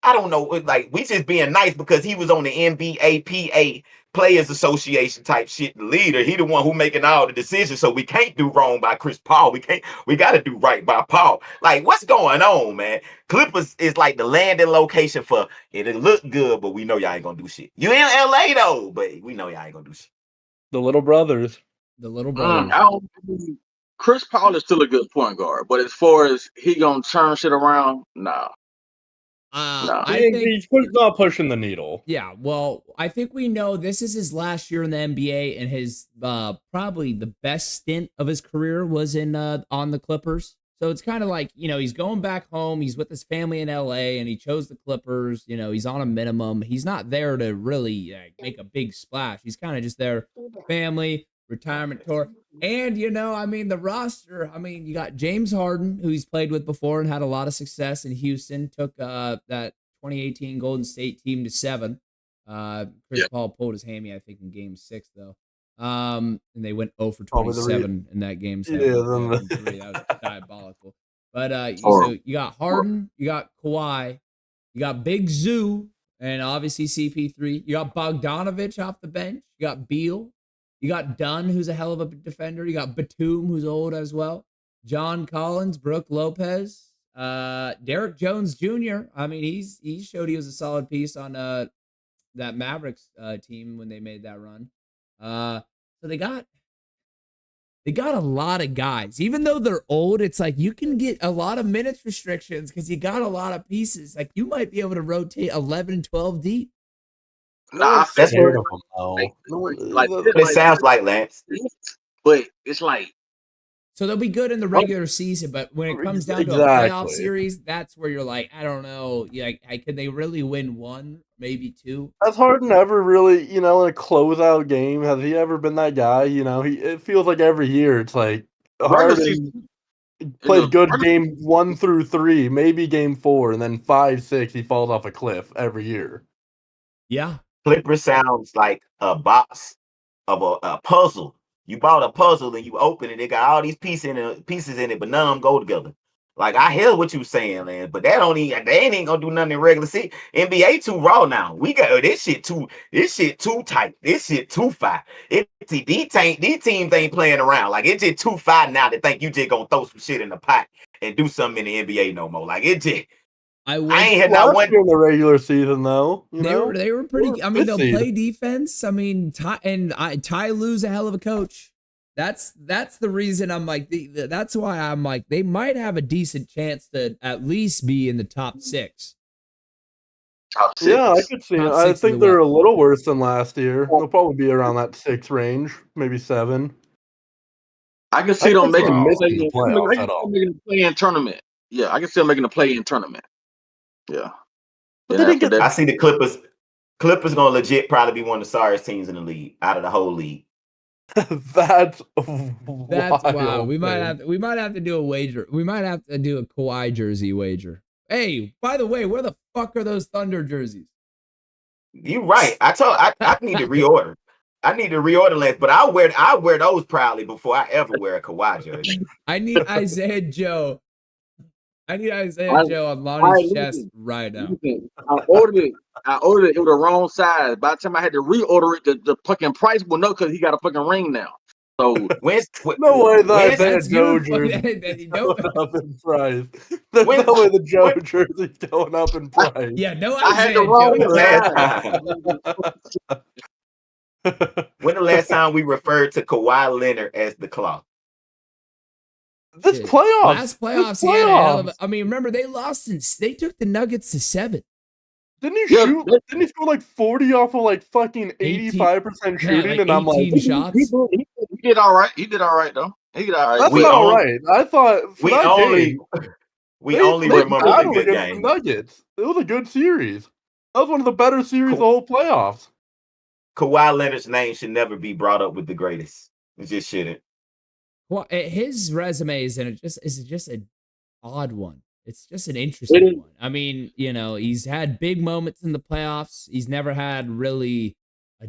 I don't know, like we just being nice because he was on the NBA PA Players Association type shit, the leader. He the one who making all the decisions, so we can't do wrong by Chris Paul. We got to do right by Paul. Like, what's going on, man? Clippers is like the landing location for it'll look good, but we know y'all ain't gonna do shit. You in LA though, but we know y'all ain't gonna do shit. The little brothers. Chris Paul is still a good point guard, but as far as he gonna turn shit around, nah. I think He's not pushing the needle. Yeah, well, I think we know this is his last year in the NBA, and his probably the best stint of his career was in on the Clippers. So it's kind of like, he's going back home. He's with his family in LA and he chose the Clippers. He's on a minimum. He's not there to really make a big splash. He's kind of just there, family, retirement tour. And, the roster, you got James Harden, who he's played with before and had a lot of success in Houston, took that 2018 Golden State team to 7. Chris Paul pulled his hammy, I think, in game 6, though. And they went 0 for 27 in that game 7. Yeah, that was diabolical. But so you got Harden, you got Kawhi, you got Big Zoo, and obviously CP3. You got Bogdanovich off the bench. You got Beal. You got Dunn, who's a hell of a defender. You got Batum, who's old as well. John Collins, Brooke Lopez, Derek Jones Jr. He showed he was a solid piece on that Mavericks team when they made that run. So they got a lot of guys. Even though they're old, it's like you can get a lot of minutes restrictions because you got a lot of pieces. Like you might be able to rotate 11 and 12 deep. Nah, That's Scared what of them, though. it sounds like, Lance. But it's like, So they'll be good in the regular season, but when it comes down to a playoff series, that's where you're like, I don't know. Could they really win 1, maybe 2? Has Harden ever really, in a closeout game, has he ever been that guy? It feels like every year it's like Harden plays good game 1 through 3, maybe game 4, and then 5, 6, he falls off a cliff every year. Yeah. Clipper sounds like a box of a puzzle. You bought a puzzle and you open it. It got all these pieces in it, but none of them go together. Like I hear what you saying, man, but they ain't gonna do nothing in regular season. NBA too raw now. We got this shit too tight. This shit too fire. These teams ain't playing around. Like it's just too fire now to think you just gonna throw some shit in the pot and do something in the NBA no more. Like it just. I ain't had that one in the regular season though. They were pretty. They'll play defense. Ty Lue's a hell of a coach. That's the reason I'm like. That's why I'm like they might have a decent chance to at least be in the top 6. Top 6. Yeah, I could see it. I think they're a little worse than last year. They'll probably be around that 6 range, maybe 7. I can see them making the playoffs at all. Making a play-in tournament. Yeah, I can see them making a play-in tournament. Yeah. But I see the Clippers. Clippers gonna legit probably be one of the sorriest teams in the league out of the whole league. That's wow. We might have to do a wager. We might have to do a Kawhi jersey wager. Hey, by the way, where the fuck are those Thunder jerseys? You're right. I need to reorder. I need to reorder Lance, but I'll wear those proudly before I ever wear a Kawhi jersey. I need Isaiah Joe. On Lonnie's chest right now. I ordered it. It was the wrong size. By the time I had to reorder it, the fucking price will know because he got a fucking ring now. So no way that Isaiah Joe jersey going up in price. There's no way the Joe jersey's going up in price. Yeah, no I had the wrong When the last time we referred to Kawhi Leonard as the Claw? This playoffs. Last playoffs, he had a hell of a, remember they lost and they took the Nuggets to 7. Didn't he shoot? Didn't he score like 40 off of like fucking 85% shooting? And I'm like, shots. He did all right. He did all right though. He did all right. That's not all right. I thought we only remember the good game. Nuggets. It was a good series. That was one of the better series of the whole playoffs. Kawhi Leonard's name should never be brought up with the greatest. It just shouldn't. Well, his resume is just an odd one. It's just an interesting one. I mean, he's had big moments in the playoffs. He's never had really a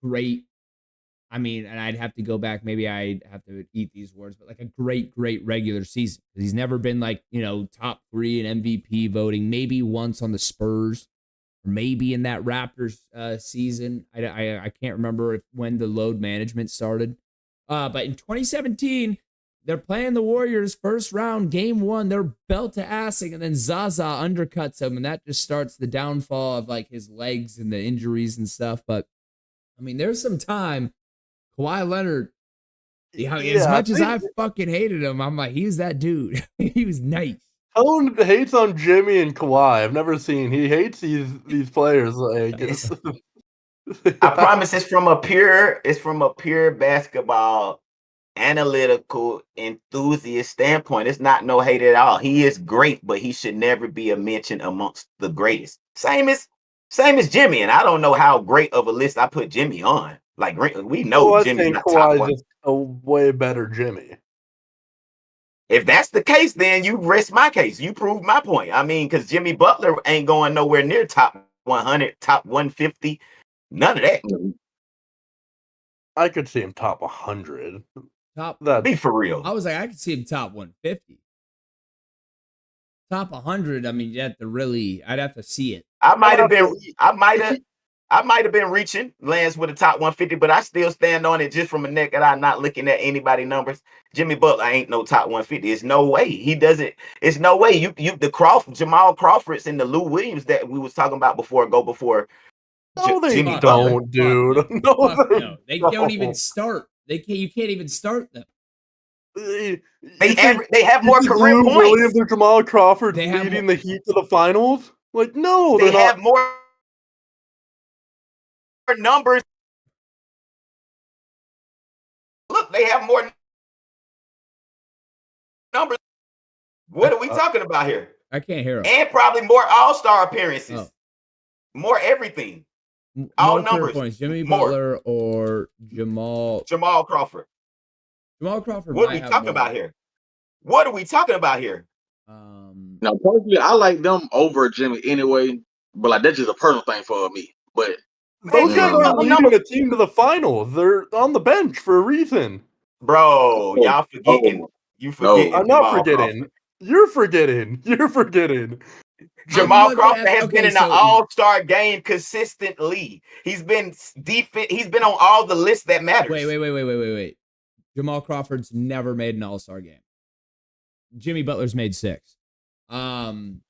great, and I'd have to go back. Maybe I'd have to eat these words, but like a great regular season. He's never been like, top 3 in MVP voting, maybe once on the Spurs, or maybe in that Raptors season. I can't remember when the load management started. But in 2017, they're playing the Warriors first round, game 1. They're belt to assing, and then Zaza undercuts him, and that just starts the downfall of like his legs and the injuries and stuff. But there's some time. Kawhi Leonard, as much as I fucking hated him, I'm like, he's that dude. He was nice. Tone hates on Jimmy and Kawhi. I've never seen. He hates these players. Like, I promise it's from a pure basketball analytical enthusiast standpoint, it's not no hate at all. He is great, but he should never be a mention amongst the greatest. Same as Jimmy, and I don't know how great of a list I put Jimmy on. Like we know Jimmy's not top one. Kawhi's a way better Jimmy. If that's the case, then you rest my case. You prove my point. I mean, because Jimmy Butler ain't going nowhere near top 100, top 150, none of that. I could see him top 100. Be for real. I was like, I could see him top 150. Top 100. I mean, I'd have to see it. I might have been reaching Lance with a top 150, but I still stand on it just from a naked eye, not looking at anybody numbers. Jimmy Butler ain't no top 150. It's no way. He doesn't. It's no way. Jamal Crawfords and the Lou Williams that we was talking about before go before. No, they Jimmy don't, dude. No, they don't even start. You can't even start them. They have more career Lou points. Williams or Jamal Crawford leading the Heat to the finals? Like, no, they have more numbers. Look, they have more numbers. What are we talking about here? I can't hear him. And probably more All-Star appearances. More everything. All numbers. Points. Jimmy Butler or Jamal Crawford. Jamal Crawford. What are we talking about here? What are we talking about here? Now, personally, I like them over Jimmy anyway, but like that's just a personal thing for me. But those guys aren't leading a team to the finals. They're on the bench for a reason. Bro, y'all forgetting. You forget. I'm not forgetting. Crawford. You're forgetting. Jamal Crawford has been in the All-Star game consistently. He's been on all the lists that matter. Wait. Jamal Crawford's never made an All-Star game. Jimmy Butler's made 6. And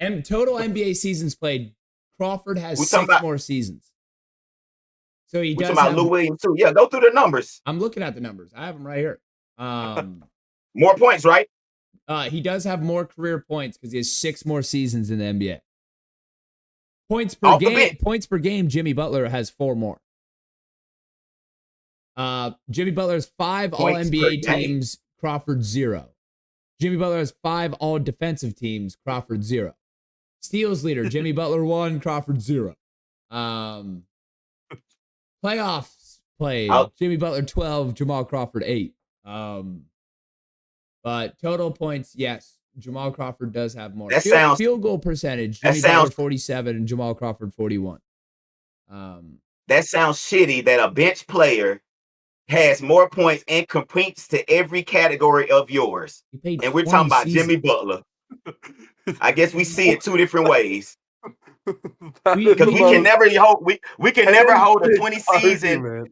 total NBA seasons played, Crawford has 6 more seasons. So he does have Lou Williams too. Yeah, go through the numbers. I'm looking at the numbers. I have them right here. More points, right? He does have more career points because he has 6 more seasons in the NBA. Points per game, Jimmy Butler has 4 more. Jimmy Butler has 5 All-NBA teams, Crawford 0. Jimmy Butler has 5 All-Defensive teams, Crawford 0. Steals leader, Jimmy Butler 1, Crawford 0. Playoffs played, Jimmy Butler 12, Jamal Crawford 8. But total points, yes, Jamal Crawford does have more. Field goal percentage, Jimmy Butler 47 and Jamal Crawford 41. That sounds shitty that a bench player has more points and competes to every category of yours. And we're talking about Jimmy Butler. I guess we see it 2 different ways. Because we can never hold a 20 season.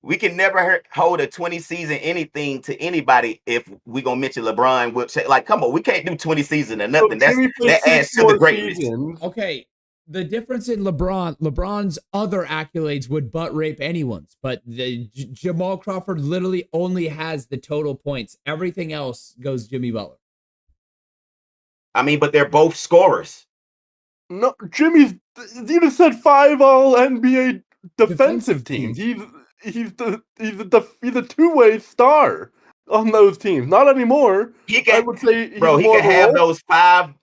We can never hold a 20 season anything to anybody if we gonna mention LeBron. We'll say, like, come on, we can't do 20 season or nothing. That adds to the greatness. Okay, the difference in LeBron's other accolades would butt rape anyone's, but Jamal Crawford literally only has the total points. Everything else goes Jimmy Butler. I mean, but they're both scorers. No, Jimmy's. You just said 5 All NBA defensive teams. He's a 2-way star on those teams. Not anymore. I would say, bro, he could have those 5.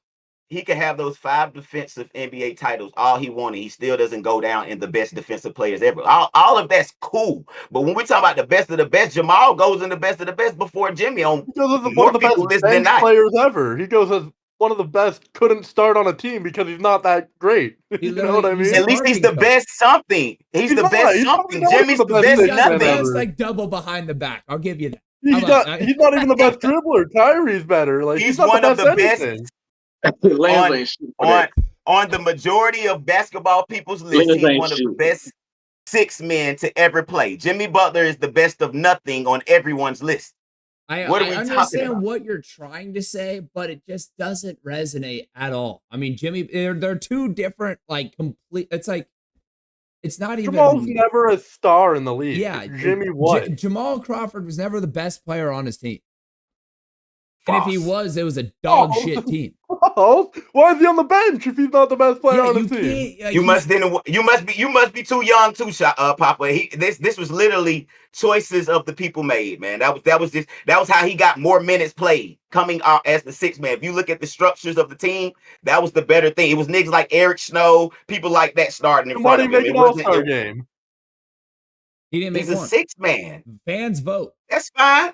He could have those 5 defensive NBA titles all he wanted. He still doesn't go down in the best defensive players ever. All of that's cool. But when we talk about the best of the best, Jamal goes in the best of the best before Jimmy on one of the best bench players ever. He goes as one of the best. Couldn't start on a team because he's not that great. You know what I mean? At least he's the best something. He's the best something. Jimmy's the best nothing. That's like double behind the back. I'll give you that. He's not even the best dribbler. Kyrie's better. Like he's one of the best. On the majority of basketball people's list, he's one of the best 6 men to ever play. Jimmy Butler is the best of nothing on everyone's list. I understand what you're trying to say, but it just doesn't resonate at all. I mean, Jimmy, they're 2 different, like, complete. It's like, it's not even. Jamal's never a star in the league. Yeah, Jimmy was. Jamal Crawford was never the best player on his team. And if he was, it was a dog shit team. Oh, why is he on the bench if he's not the best player on the team? You must be too young too, Papa. This was literally choices of the people made, man. That was how he got more minutes played coming out as the sixth man. If you look at the structures of the team, that was the better thing. It was niggas like Eric Snow, people like that starting in front of him. Why did he make an all-star game? He didn't make He's a sixth man. Fans vote. That's fine.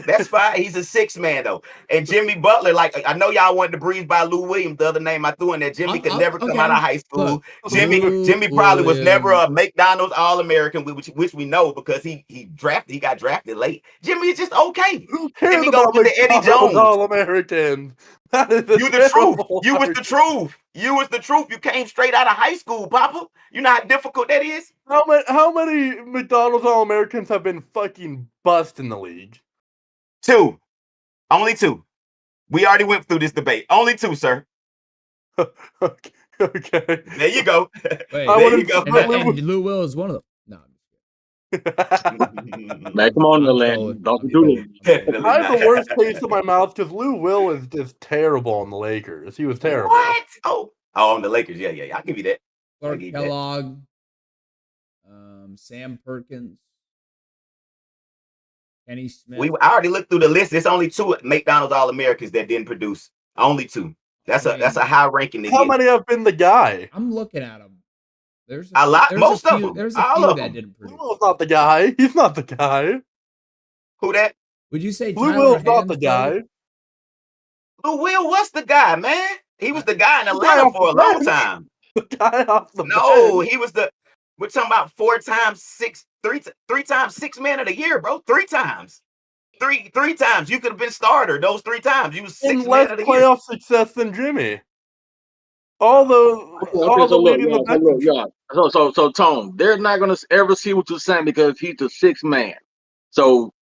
That's fine. He's a sixth man though. And Jimmy Butler, like I know y'all wanted to breeze by Lou Williams, the other name I threw in there. Jimmy could never come out of high school. Look, Jimmy probably was never a McDonald's All-American, which we know because he got drafted late. Jimmy is just okay. Who cares Jimmy about goes to Eddie Jones. All-American? You the truth. You was the truth. You was the truth. You came straight out of high school, Papa. You know how difficult that is? How many McDonald's All-Americans have been fucking bust in the league? 2. Only 2. We already went through this debate. Only 2, sir. Okay. There you go. Wait, there you go. And Lou Will is one of them. No. Man, come on, Lantz. Don't do Definitely I have not. the worst taste in my mouth because Lou Will is just terrible on the Lakers. He was terrible. What? Oh, on the Lakers. Yeah. I'll give you that. Clark Kellogg, Sam Perkins, Kenny Smith. I already looked through the list. There's only 2 McDonald's All-Americans that didn't produce. Only 2. That's a high ranking. How many have been the guy? I'm looking at him. There's a lot. Most of them. them. There's All a few of that them. didn't produce. Lou Will's not the guy. He's not the guy. Who that? Would you say Lou Tyler Will's not the Hansbrough? guy. Lou Will was the guy, man. He was the guy in Atlanta for a long time. The guy off the No, bench. he was we're talking about 4 times 6, 3 times 6 man of the year, bro. 3 times. Three times. You could have been starter those 3 times. You was 6 In man less of the playoff year. success than Jimmy. All the leading the bench. So Tone, they're not gonna ever see what you're saying because he's the 6th man. So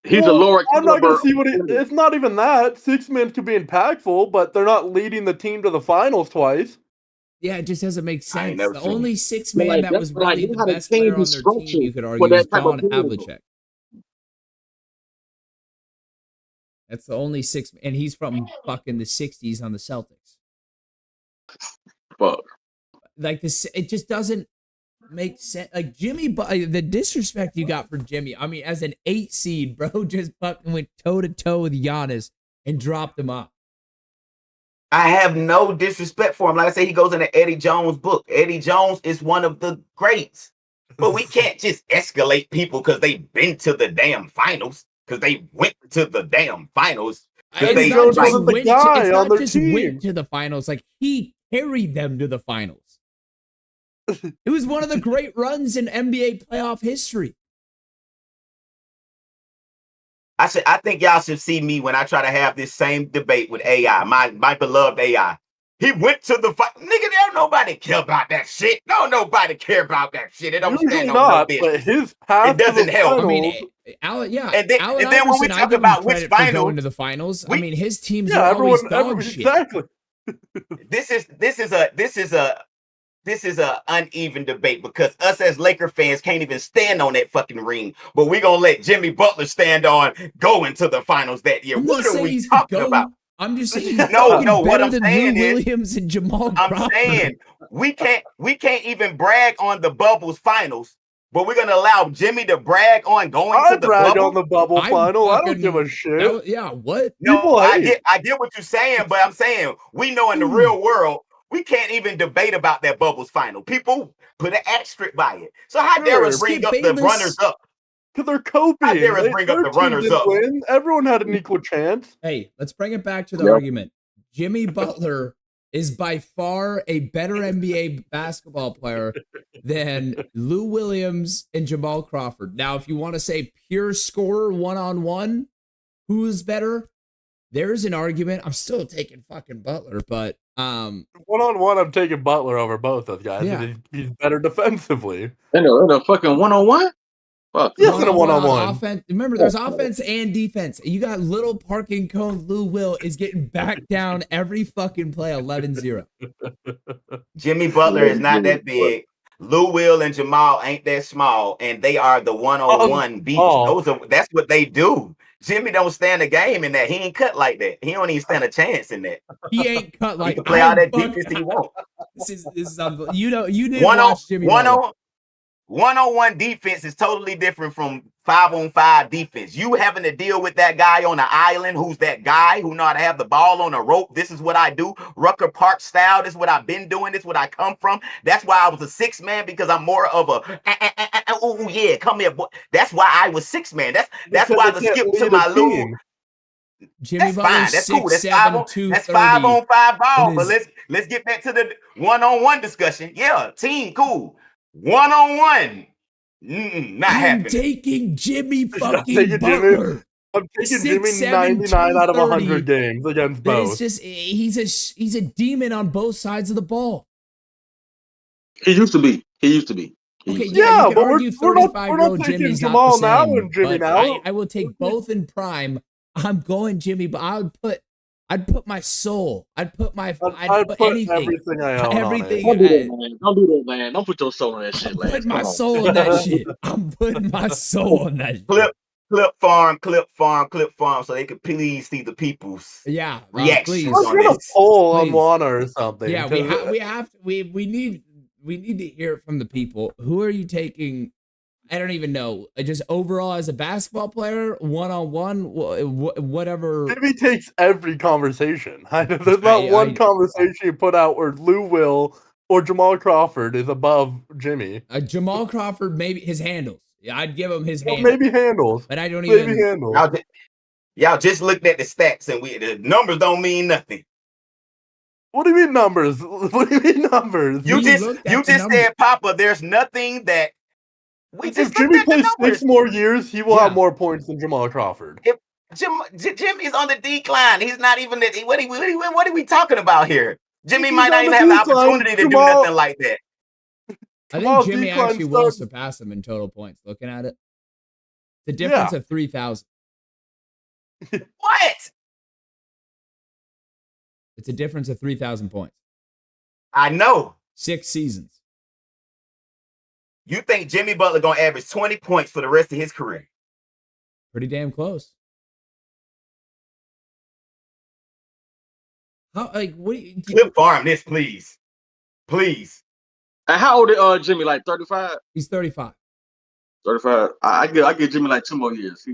he's a lower. I'm not gonna see what it's not even that. 6 men could be impactful, but they're not leading the team to the finals twice. Yeah, it just doesn't make I ain't sense. never The seen only it. 6 man that was really the best change player on the their team, structure you could for argue, that is type of John player. Havlicek. That's the only 6, and he's from fucking the 60s on the Celtics. Fuck. Like this, it just doesn't make sense. Like Jimmy, the disrespect you got for Jimmy. I mean, as an 8 seed, bro, just fucking went toe to toe with Giannis and dropped him off. I have no disrespect for him. Like I say, he goes in the Eddie Jones book. Eddie Jones is one of the greats. But we can't just escalate people because they've been to the damn finals. Because they went to the damn finals. It's not just went to the finals. Like he carried them to the finals. It was one of the great runs in NBA playoff history. I think y'all should see me when I try to have this same debate with AI, my beloved AI. He went to the fight. Nigga, don't nobody care about that shit. Don't nobody care about that shit. It don't stand on no business. But his path it doesn't help. I mean, and then when we talk about which finals, going to the finals, I mean, his teams are always dog shit. Exactly. This is a uneven debate because us as Laker fans can't even stand on that fucking ring. But we're gonna let Jimmy Butler stand on going to the finals that year. What are we talking about? I'm just saying. No. What I'm saying Lou is, Williams and Jamal I'm Crawford. saying we can't even brag on the Bubbles finals, but we're gonna allow Jimmy to brag on going to the bubble. On the bubble final. I don't give a shit. What? No, I get what you're saying, but I'm saying we know in the real world we can't even debate about that Bubbles final. People put an asterisk by it. So how dare us bring up the runners up? Because they're coping. How dare us bring up the runners up? Win. Everyone had an equal chance. Hey, let's bring it back to the argument. Jimmy Butler is by far a better NBA basketball player than Lou Williams and Jamal Crawford. Now, if you want to say pure scorer one-on-one, who's better? There's an argument. I'm still taking fucking Butler, but one-on-one, I'm taking Butler over both those guys. Yeah. He's better defensively. In a fucking one-on-one? Fuck. Yes, in a one-on-one. Offense. Remember, there's offense and defense. You got little parking cone. Lou Will is getting back down every fucking play 11-0. Jimmy Butler is not that big. Lou Will and Jamal ain't that small, and they are the one-on-one beats. That's what they do. Jimmy don't stand a game in that. He ain't cut like that. He don't even stand a chance in that. He ain't cut He like can play all that defense he want. This is unbelievable. You didn't watch Jimmy Butler. One-on-one defense is totally different from 5-on-5 defense. You having to deal with that guy on the island who's that guy who know how to have the ball on a rope. This is what I do. Rucker Park style. This is what I've been doing. This is what I come from. That's why I was a 6-man, because I'm more of a oh yeah, come here, boy. That's why I was 6-man. That's why the skip to my little. Jimmy That's Butler's fine. That's cool. 6'7", That's 230. 5-on-5 ball. But It let's get back to the one-on-one discussion. Yeah, team, cool. One-on-one, not I'm happening. taking Jimmy fucking taking Butler. I'm taking 6'7", Jimmy 99 out of 230. 100 games against But both. it's just he's a demon on both sides of the ball. He used to be. Okay, Yeah, you can but argue we're not 35-year-old taking Jimmy's Jamal not the now same, and Jimmy but now. I will take both in prime. I'm going Jimmy, but I'd put my soul. I'd put anything. everything I own Everything. on it. Don't do that, man. Don't put your soul in that shit, I'm Lance. putting my Come on. soul in that shit. I'm putting my soul in that shit. Clip farm, so they could please see the people's Yeah, reactions please. Let's on get a this. poll on Please. Wanna or something. Yeah, we need to hear it from the people. Who are you taking? I don't even know. Just overall as a basketball player, one-on-one, whatever. Jimmy takes every conversation. There's not one conversation you put out where Lou Will or Jamal Crawford is above Jimmy. Jamal Crawford, maybe his handles. Yeah, I'd give him his handles. Maybe handles. But I don't Maybe even. handles. Y'all just looked at the stats, and the numbers don't mean nothing. What do you mean numbers? What do you mean numbers? You just said, Papa, there's nothing that we just If Jimmy looked at the plays numbers. 6 more years, he will have more points than Jamal Crawford. Jimmy's on the decline. He's not even that. What are we talking about here? Jimmy He's might not on even the have the decline. opportunity to do Jamal- nothing like that. I Jamal think Jimmy decline actually will starts- surpass him in total points. Looking at it, the difference of 3,000. What? It's a difference of 3,000 points. I know. 6 seasons. You think Jimmy Butler gonna average 20 points for the rest of his career? Pretty damn close. How what do you Clip farm this, please. Please. And how old is Jimmy? Like 35? He's 35. 35. I give Jimmy like 2 more years.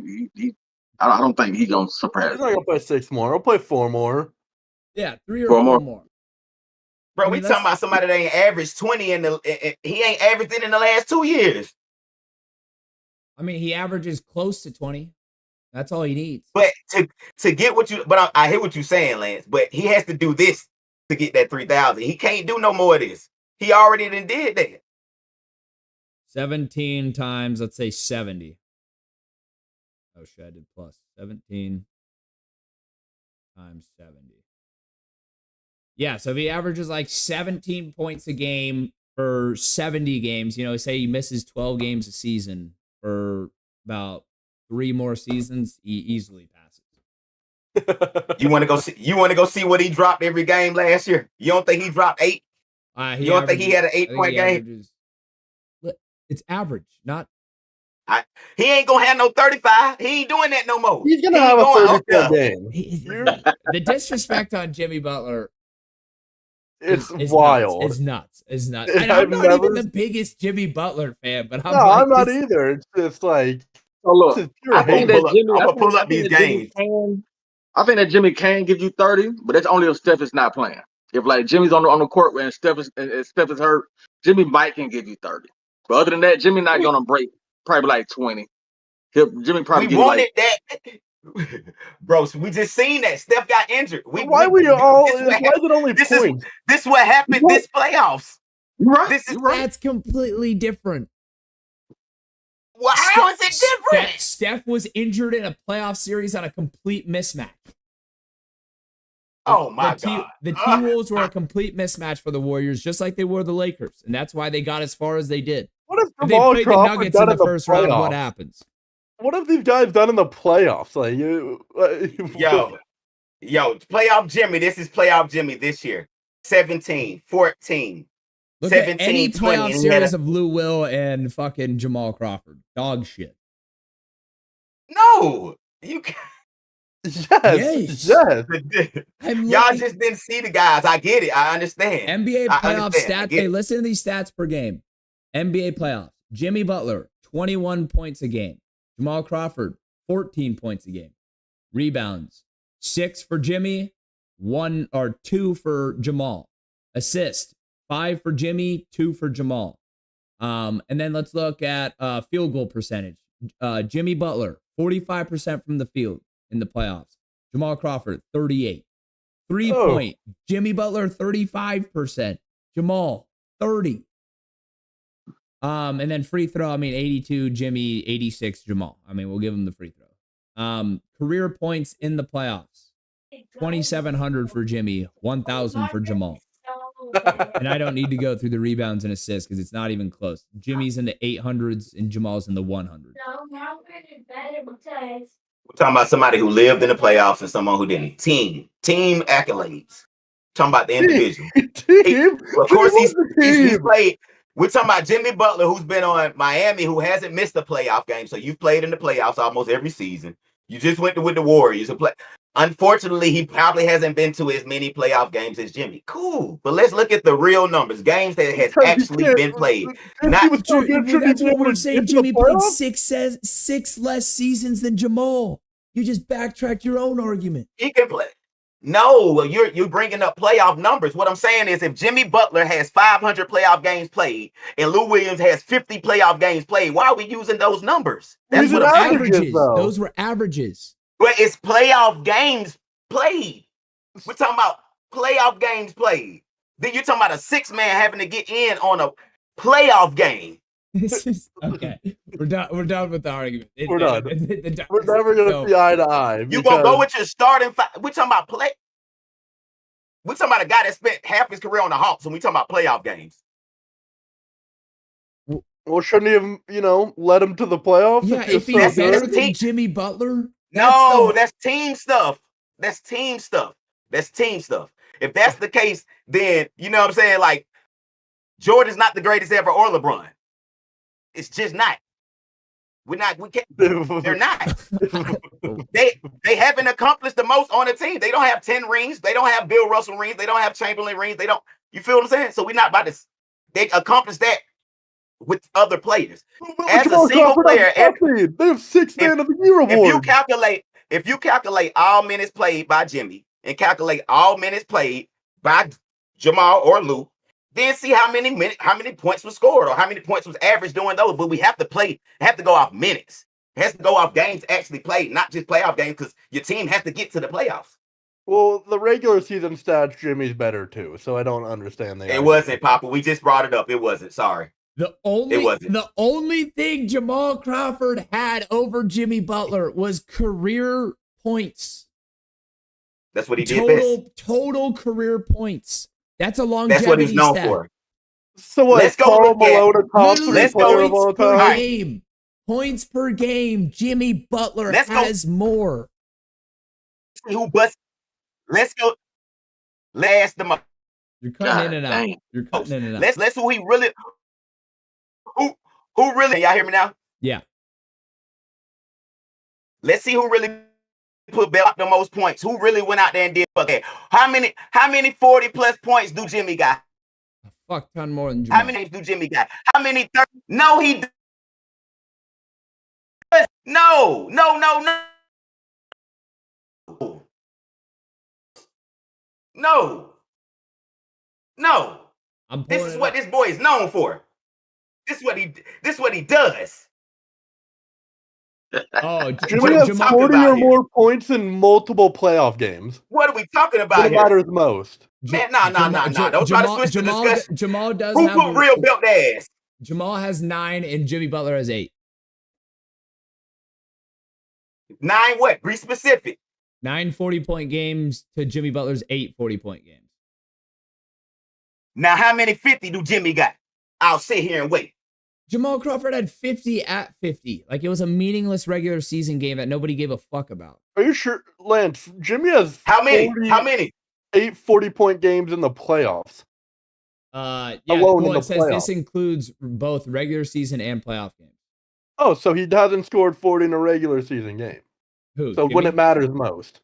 I don't think he's gonna surpass. He's not going to play 6 more. He'll play 4 more. Yeah, 3 or 4 4 more. more. Bro, I mean, we talking about somebody that ain't averaged 20 he ain't averaged it in the last 2 years. I mean, he averages close to 20. That's all he needs. But to get what you, but I hear what you're saying, Lance. But he has to do this to get that 3,000. He can't do no more of this. He already did that. 17 times, let's say 70. Oh shit, I did plus 17 times 70. Yeah, so if he averages like 17 points a game for 70 games, say he misses 12 games a season for about 3 more seasons, he easily passes. You want to go see what he dropped every game last year? You don't think he dropped 8? You don't think he had an 8-point game? It's average, not. He ain't gonna have no 35. He ain't doing that no more. He's going to have a 34 game. The disrespect on Jimmy Butler. It's It's wild. Nuts. It's nuts. I've And I'm not never- even the biggest Jimmy Butler fan, but I'm not either. It's just like, So look, this is pure I think hate. that Jimmy. I'm I gonna think- pull I up think these that Jimmy games. I think that Jimmy can give you 30, but that's only if Steph is not playing. If like Jimmy's on the court and Steph is hurt, Jimmy might can give you 30. But other than that, Jimmy not gonna break probably like 20. Jimmy probably We give you wanted like that, bro. So we just seen that Steph got injured. Why we all? This Why is it only this points? is what happened this playoffs. you're right. This is you're right. That's completely different. how is it different? Steph was injured in a playoff series on a complete mismatch. Oh my god! The T-Wolves were a complete mismatch for the Warriors, just like they were the Lakers, and that's why they got as far as they did. What if If they Jamal played the Crawford Nuggets done in the first round, what playoffs? happens? What have these guys done in the playoffs? Like Yo, playoff Jimmy. This is playoff Jimmy this year. 17, 14. Look at 17, any 20, playoff and he had series of Lou Will and fucking Jamal Crawford. Dog shit. No, You can Yes. Yes. Yes. Y'all just didn't see the guys. I get it. I understand. NBA I playoff understand. I stats. get Hey, it. listen to these stats per game. NBA playoffs. Jimmy Butler, 21 points a game. Jamal Crawford, 14 points a game. Rebounds, 6 for Jimmy, 2 for Jamal. Assist, 5 for Jimmy, 2 for Jamal. And then let's look at field goal percentage. Jimmy Butler, 45% from the field in the playoffs. Jamal Crawford, 38. 3-point. Jimmy Butler, 35%. Jamal, 30. And then free throw, 82 Jimmy, 86 Jamal. We'll give him the free throw. Career points in the playoffs. 2,700 for Jimmy, 1,000 for Jamal. And I don't need to go through the rebounds and assists because it's not even close. Jimmy's in the 800s and Jamal's in the 100s. We're talking about somebody who lived in the playoffs and someone who didn't. Team accolades. Talking about the individual. Team. Of course, he's team. played. We're talking about Jimmy Butler, who's been on Miami, who hasn't missed a playoff game. So you've played in the playoffs almost every season. You just went with the Warriors. Unfortunately, he probably hasn't been to as many playoff games as Jimmy. Cool. But let's look at the real numbers. Games that has actually been played. That's what we're saying. Jimmy played six less seasons than Jamal. You just backtracked your own argument. He can play. No, you're bringing up playoff numbers. What I'm saying is if Jimmy Butler has 500 playoff games played and Lou Williams has 50 playoff games played, why are we using those numbers? That's what averages. Those were averages. But it's playoff games played. We're talking about playoff games played. Then you're talking about a 6-man having to get in on a playoff game. Okay. We're done with the argument. We're done. We're never going to see eye to eye. You going to go with your starting five. We're talking about play. We're talking about a guy that spent half his career on the Hawks, and we're talking about playoff games. Well, shouldn't he have, led him to the playoffs? Yeah, if he's better than Jimmy Butler? No, that's team stuff. That's team stuff. If that's the case, then, you know what I'm saying? Like, Jordan's not the greatest ever or LeBron. It's just not. We can't. They're not. They haven't accomplished the most on the team. They don't have 10 rings. They don't have Bill Russell rings. They don't have Chamberlain rings. They don't. You feel what I'm saying? So we're not about to. They accomplished that with other players. As a single player, they have 6 Man of the Year award. If you calculate all minutes played by Jimmy and calculate all minutes played by Jamal or Lou, then see how many points was scored or how many points was averaged doing those. But we have to go off minutes. It has to go off games actually played, not just playoff games, because your team has to get to the playoffs. Well, the regular season stats, Jimmy's better too, so I don't understand that. It wasn't, Papa. We just brought it up. It wasn't. Sorry. The only thing Jamal Crawford had over Jimmy Butler was career points. That's what he did best. Total career points. That's a longevity That's what he's known stat. for. So what? Let's go look at points per game. Jimmy Butler has more. Who bust? Let's go. Last them up. You're cutting in and out. You're cutting in and out. Let's who he really. Who really? Can y'all hear me now? Yeah. Let's see who really put up the most points. Who really went out there and did okay? How many 40+ points do Jimmy got? A fuck ton more than Jamal. How many do Jimmy got? How many 30? No, he does. No. This is what this boy is known for. This is what he does. Oh, Jimmy has 40 or more points in multiple playoff games. What are we talking about here? What matters most? Man, no. Don't try to switch the discussion. Jamal does Who have put real built ass? Jamal has 9 and Jimmy Butler has 8. 9 what? Be specific. 9 40-point games to Jimmy Butler's 8 40-point games. Now, how many 50 do Jimmy got? I'll sit here and wait. Jamal Crawford had 50 at 50. Like, it was a meaningless regular season game that nobody gave a fuck about. Are you sure, Lance? Jimmy has how many? 8 40-point games in the playoffs. Yeah, Alone in the it says playoffs. This includes both regular season and playoff games. Oh, so he hasn't scored 40 in a regular season game. Who? So when Jimmy? it matters most.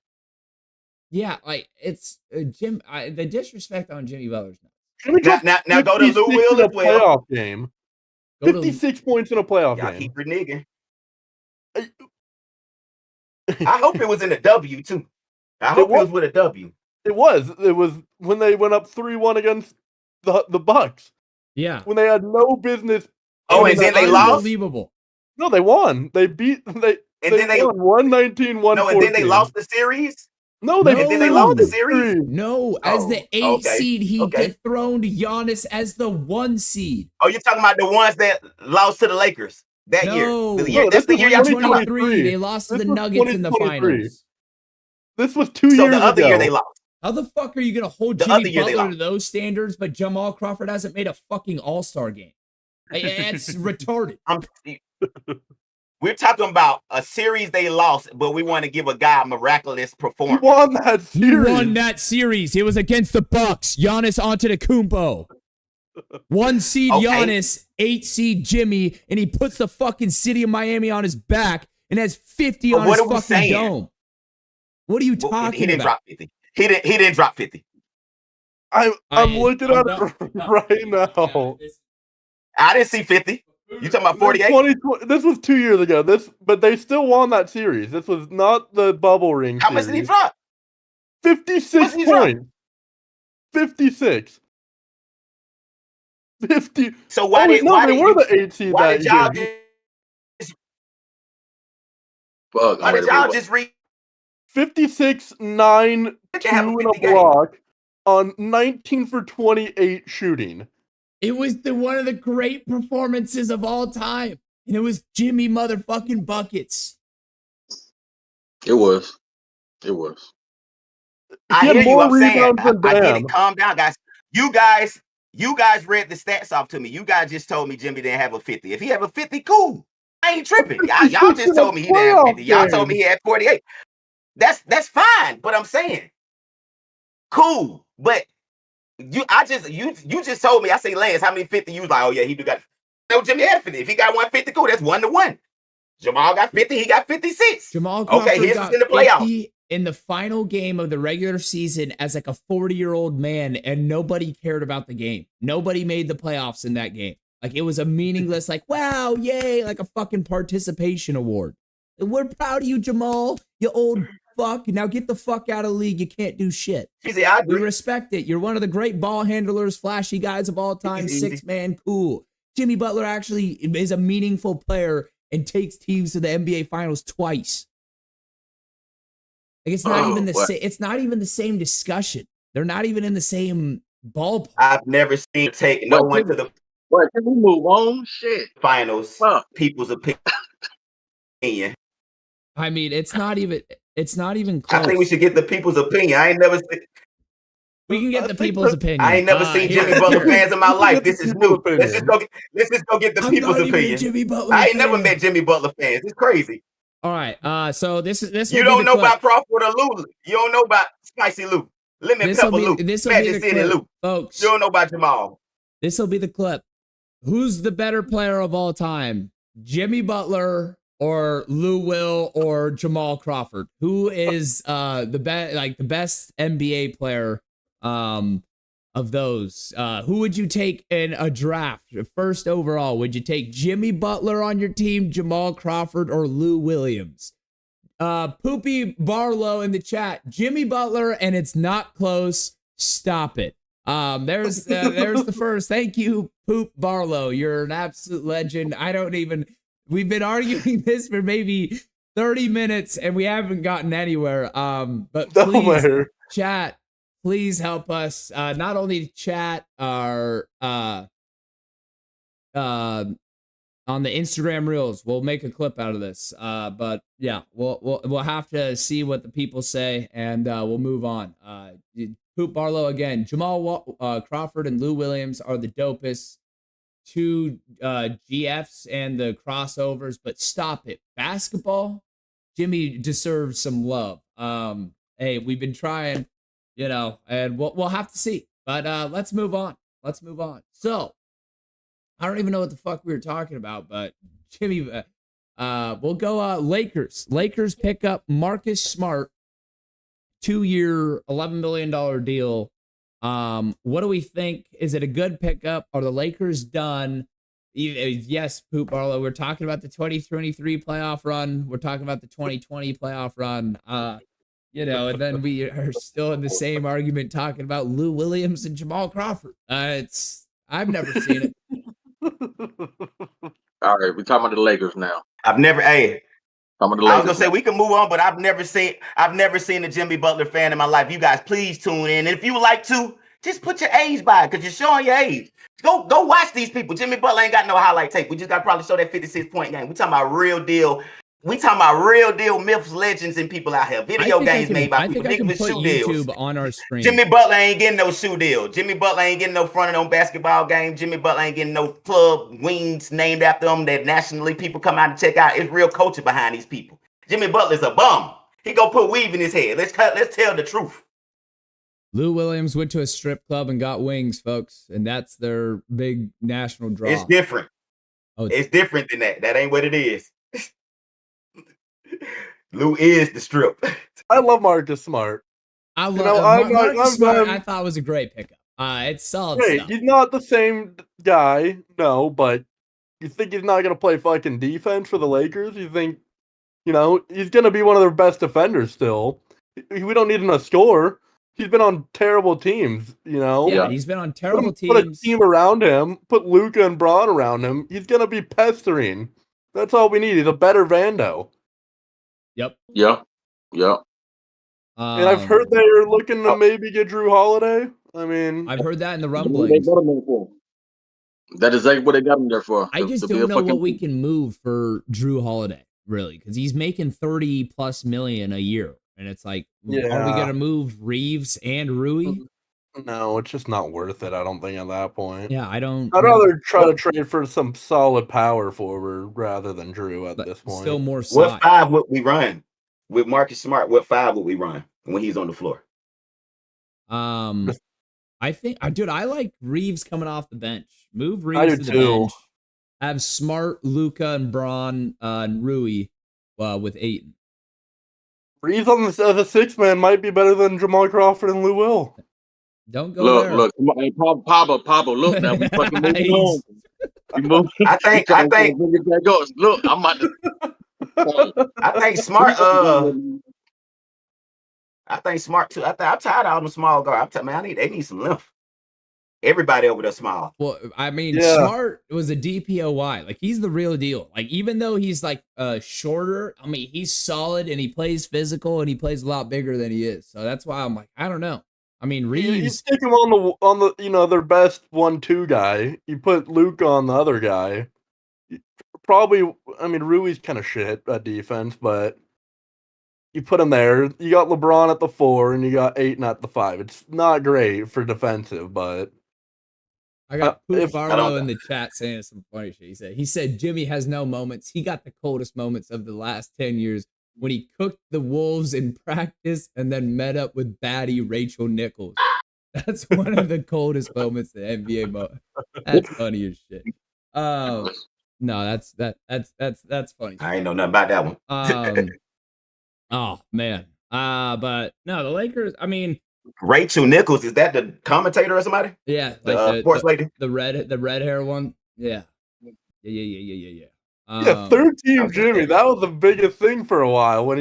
Yeah, like it's Jim. The disrespect on Jimmy Butler's nuts. Jimmy dropped Now go to Lou 56 Will in a as well. playoff game. Go to 56 points in a playoff Y'all game. keep reneging. I- I hope it was in a W too. I hope it was with a W. It was when they went up 3-1 against the Bucks. Yeah. When they had no business. Oh, and then they lost. Unbelievable. No, they won. They won 119, 114. No, and then they lost the series. No, No, and then they lost the series. No, as the 8 seed, he okay. dethroned Giannis as the 1 seed. Oh, you're talking about the ones that lost to the Lakers that year. That's the year y'all talking about. 2023. They lost to the Nuggets in the finals. This was 2 years ago. So the other year they lost. How the fuck are you going to hold Jimmy Butler to those standards, but Jamal Crawford hasn't made a fucking all-star game? It's retarded. We're talking about a series they lost, but we want to give a guy a miraculous performance. He won that series. He won that series. It was against the Bucks. Giannis Antetokounmpo. 1 seed Giannis, 8 seed Jimmy, and he puts the fucking city of Miami on his back and has 50 on his fucking dome. What are you talking about? He didn't drop 50. He didn't drop 50. I'm looking at it right now. I didn't see 50. You talking about 48? This was 2 years ago. But they still won that series. This was not the bubble ring. How much did he drop? 56 points. 56. 50. So why they were the 8 seed that year. Why did y'all just read 56, 9, 2 in a block on 19 for 28 shooting? It was one of the great performances of all time. And it was Jimmy motherfucking buckets. It was. I hear you. I'm saying, I get it. Calm down, guys. You guys read the stats off to me. You guys just told me Jimmy didn't have a 50. If he have a 50, cool. I ain't tripping. Y'all just told me he didn't have 50. Y'all told me he had 48. That's fine. But I'm saying, cool. But you just told me. I say, Lance, how many 50? You was like, oh yeah, he do got. No, Jimmy had 50. If he got 150, cool. That's 1-1. Jamal got 50. He got 56. Jamal Crawford his got was in the playoffs. In the final game of the regular season as like a 40-year-old man, and nobody cared about the game. Nobody made the playoffs in that game. Like it was a meaningless, like, wow, yay, like a fucking participation award. We're proud of you, Jamal, you old fuck. Now get the fuck out of the league. You can't do shit. Easy, I agree. We respect it. You're one of the great ball handlers, flashy guys of all time, 6-man, cool. Jimmy Butler actually is a meaningful player and takes teams to the NBA Finals twice. Like it's not even the same. It's not even the same discussion. They're not even in the same ballpark. I've never seen take no one to the. What? Can we move on? Shit. Finals. People's opinion. I mean, it's not even close. I think we should get the people's opinion. I ain't never seen. We can get the people's opinion. I ain't never seen Jimmy Butler fans in my life. This is new. Let's just go get the people's opinion. Jimmy Butler I ain't never met Jimmy Butler fans. It's crazy. All right. So this. You don't know about Crawford or Lou. You don't know about Spicy Lou. Lemon Pepper Lou. Magic City Lou. Folks. You don't know about Jamal. This will be the clip. Who's the better player of all time? Jimmy Butler or Lou Will or Jamal Crawford? Who is the best NBA player of those? Who would you take in a draft first overall? Would you take Jimmy Butler on your team, Jamal Crawford, or Lou Williams? Poopy Barlow in the chat, Jimmy Butler, and it's not close. Stop it. There's the first. Thank you, Poop Barlow. You're an absolute legend. We've been arguing this for maybe 30 minutes and we haven't gotten anywhere. But please, chat, please help us. Not only chat our on the Instagram Reels. We'll make a clip out of this. But yeah, we'll have to see what the people say and we'll move on. Poop Barlow again. Jamal Crawford and Lou Williams are the dopest. 2 GFs and the crossovers, but stop it. Basketball, Jimmy deserves some love. Hey, we've been trying, and we'll have to see. But let's move on. So I don't even know what the fuck we were talking about, but Jimmy, We'll go Lakers. Lakers pick up Marcus Smart, 2-year, $11 million deal. What do we think? Is it a good pickup? Are the Lakers done? Yes, Poop Barlow. We're talking about the 2023 playoff run. We're talking about the 2020 playoff run. And then we are still in the same argument talking about Lou Williams and Jamal Crawford. I've never seen it. All right, we're talking about the Lakers now. I was gonna say now. we can move on, but I've never seen a Jimmy Butler fan in my life. You guys, please tune in. And if you would like to, just put your age by because you're showing your age. Go watch these people. Jimmy Butler ain't got no highlight tape. We just got to probably show that 56-point game. We talking about real deal. We talking about real deal myths, legends, and people out here. Video games made by people. I think I can put YouTube deals. on our screen. Jimmy Butler ain't getting no shoe deal. Jimmy Butler ain't getting no fronted on basketball game. Jimmy Butler ain't getting no club wings named after him that nationally people come out and check out. It's real culture behind these people. Jimmy Butler's a bum. He go put weave in his head. Let's tell the truth. Lou Williams went to a strip club and got wings, folks, and that's their big national draw. It's different. It's different than that. That ain't what it is. Lou is the strip. I love Marcus Smart. I love Marcus Smart. I thought was a great pickup. It's solid stuff. He's not the same guy, no, but you think he's not going to play fucking defense for the Lakers? You think, he's going to be one of their best defenders still. We don't need him to score. He's been on terrible teams, Yeah, he's been on terrible teams. Put a team around him. Put Luka and Braun around him. He's going to be pestering. That's all we need. He's a better Vando. Yep. Yeah. And I've heard they're looking to maybe get Drew Holiday. I mean, I've heard that in the rumblings. That is exactly what they got him there for. I just don't know what we can move for Drew Holiday, really, because he's making $30+ million a year. And it's like, Are we going to move Reeves and Rui? No, it's just not worth it, I don't think, at that point. Yeah, I'd rather try to trade for some solid power forward rather than Drew at this point. Still more size. What 5 would we run? With Marcus Smart, what 5 would we run when he's on the floor? I think, I like Reeves coming off the bench. Move Reeves to the bench. Have Smart, Luka, and Braun and Rui with Ayton. Reeves as a 6-man might be better than Jamal Crawford and Lou Will. Don't go there. Look. Hey, Pablo, look now. We fucking moving on. I think. Look, I'm about to. I think Smart. I think Smart too. I'm tired of all them small guards. they need some length. Everybody over there small. Well, I mean, Smart was a DPOY. Like, he's the real deal. Like, even though he's like shorter, I mean, he's solid and he plays physical and he plays a lot bigger than he is. So that's why I'm like, I don't know. I mean, Reeves. You stick him on the their best 1-2 guy. You put Luke on the other guy. Probably, I mean, Rui's kind of shit at defense, but you put him there. You got LeBron at the 4 and you got Ayton at the 5. It's not great for defensive, but. I got Poop Barlow in the chat saying some funny shit. He said Jimmy has no moments. He got the coldest moments of the last 10 years when he cooked the Wolves in practice and then met up with baddie Rachel Nichols. That's one of the coldest moments in NBA. That's funny as shit. No, that's funny. I ain't know nothing about that one. Oh man. But no, the Lakers. I mean. Rachel Nichols, is that the commentator or somebody? Yeah, like the sports lady, the red hair one. Yeah. Third team Jimmy. That was the biggest thing for a while when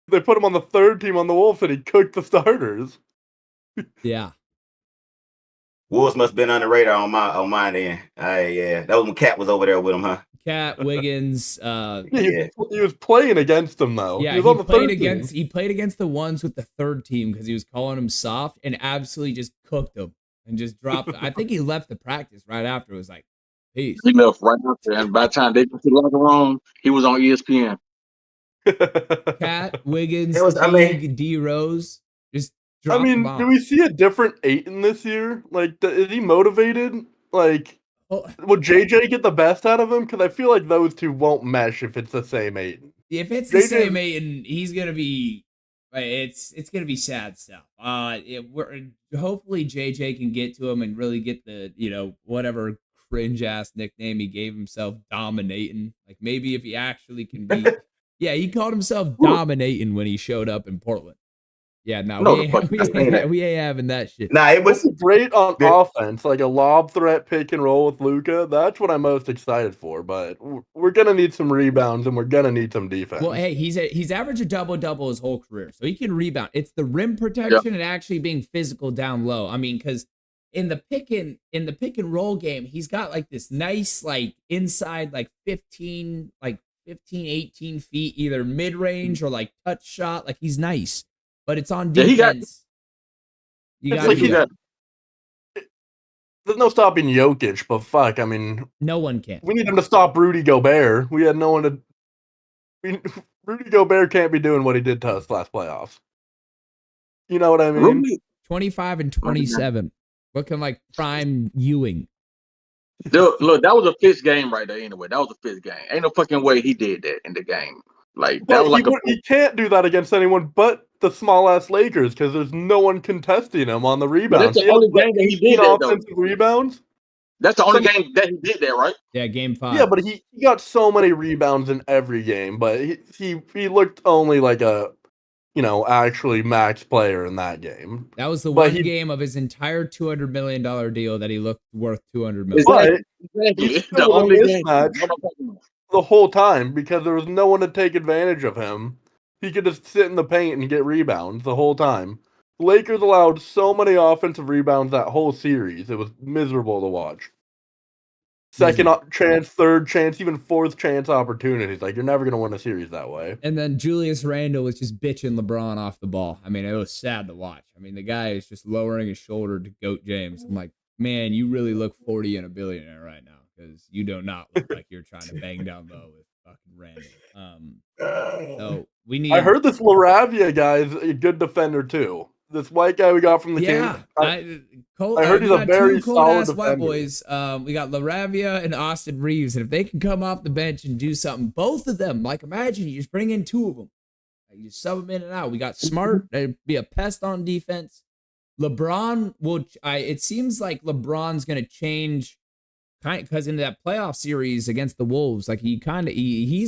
they put him on the third team on the Wolves and he cooked the starters. Yeah. Wolves must have been on the radar on mine end. Yeah, that was when Cat was over there with him, huh? Cat, Wiggins. He was playing against them though. Yeah, he was on the third team. He played against the ones with the third team because he was calling them soft and absolutely just cooked them and just dropped. I think he left the practice right after. It was like, peace. He left right after, and by the time they got to the locker room, he was on ESPN. Cat, Wiggins, D Rose, just. I mean, do we see a different Ayton this year? Like, is he motivated? Like. Will JJ get the best out of him? Because I feel like those two won't mesh if it's the same Ayton. If it's the same Ayton, he's gonna be. It's gonna be sad stuff. Hopefully JJ can get to him and really get the whatever cringe ass nickname he gave himself, Dominating. Like maybe if he actually can be, yeah, he called himself Dominating when he showed up in Portland. Yeah, no, No, we the fuck ain't, we ain't having that shit. Nah, it was What's great on offense, like a lob threat pick and roll with Luka. That's what I'm most excited for. But we're gonna need some rebounds and we're gonna need some defense. Well, hey, he's averaged a double his whole career, so he can rebound. It's the rim protection and actually being physical down low. I mean, because in the pick and roll game, he's got like this nice like inside like 15, 18 feet, either mid range or like touch shot. Like he's nice, but it's on defense. There's no stopping Jokic, but fuck, I mean, no one can. We need him to stop Rudy Gobert. We had no one to. Rudy Gobert can't be doing what he did to us last playoffs. You know what I mean? 25 and 27, looking like prime Ewing. Dude, look, that was a fifth game right there. Anyway, that was a fifth game. Ain't no fucking way he did that in the game. Like that was like he can't do that against anyone but the small ass Lakers because there's no one contesting him on the rebounds. That's the only game that he did that, offensive rebounds. That's the only game that he did that, right? Yeah, game 5. Yeah, but he got so many rebounds in every game, but he looked only like a actually max player in that game. That was the one game of his entire $200 million deal that he looked worth $200 million. Exactly. The only mismatch the whole time because there was no one to take advantage of him. He could just sit in the paint and get rebounds the whole time. The Lakers allowed so many offensive rebounds that whole series. It was miserable to watch. Second chance, third chance, even fourth chance opportunities. Like, you're never going to win a series that way. And then Julius Randle was just bitching LeBron off the ball. I mean, it was sad to watch. I mean, the guy is just lowering his shoulder to GOAT James. I'm like, man, you really look 40 and a billionaire right now because you do not look like you're trying to bang down low with fucking Randle. So we need. I heard this Laravia guy is a good defender too. This white guy we got from the Kings. I heard he's a very solid defender. White boys. We got Laravia and Austin Reeves, and if they can come off the bench and do something, both of them, like imagine you just bring in 2 of them, like, you sub them in and out. We got Smart, that'd be a pest on defense. LeBron will. It seems like LeBron's gonna change, because in that playoff series against the Wolves, like he's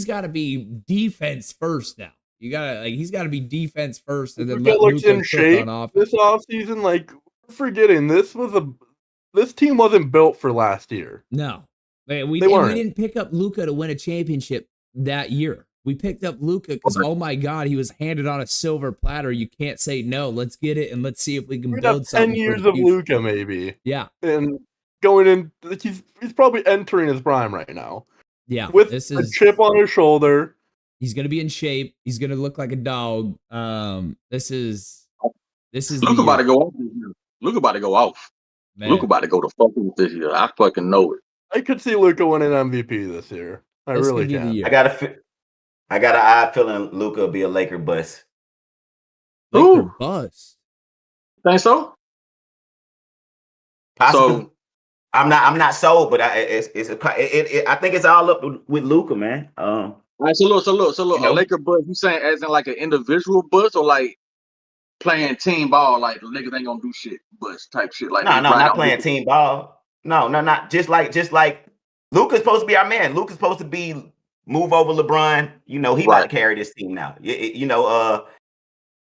got to be defense first now. He's got to be defense first, and then Luka looks in shape this offseason. Like, we're forgetting this team wasn't built for last year. No, we didn't pick up Luka to win a championship that year. We picked up Luka because oh my god, he was handed on a silver platter. You can't say no. Let's get it and let's see if we can build something. 10 years of Luka, maybe. Yeah, and going in, he's probably entering his prime right now. Yeah, with a chip on his shoulder. He's gonna be in shape. He's gonna look like a dog. This is Luka about to go off. Luka about to go off. Luka about to go to fucking this year. I fucking know it. I could see Luka winning MVP this year. I really can. I got an eye feeling Luka will be a Laker bust. Laker bust. Think so? Possibly. So, I'm not sold, but I think it's all up with Luka, man. All right, so look, a Laker bust. You saying as in like an individual bust or like playing team ball? Like the niggas ain't gonna do shit, bust type shit. Like no, not playing team ball. No, not just like Luka's supposed to be our man. Luka's supposed to be move over LeBron. He about to carry this team now.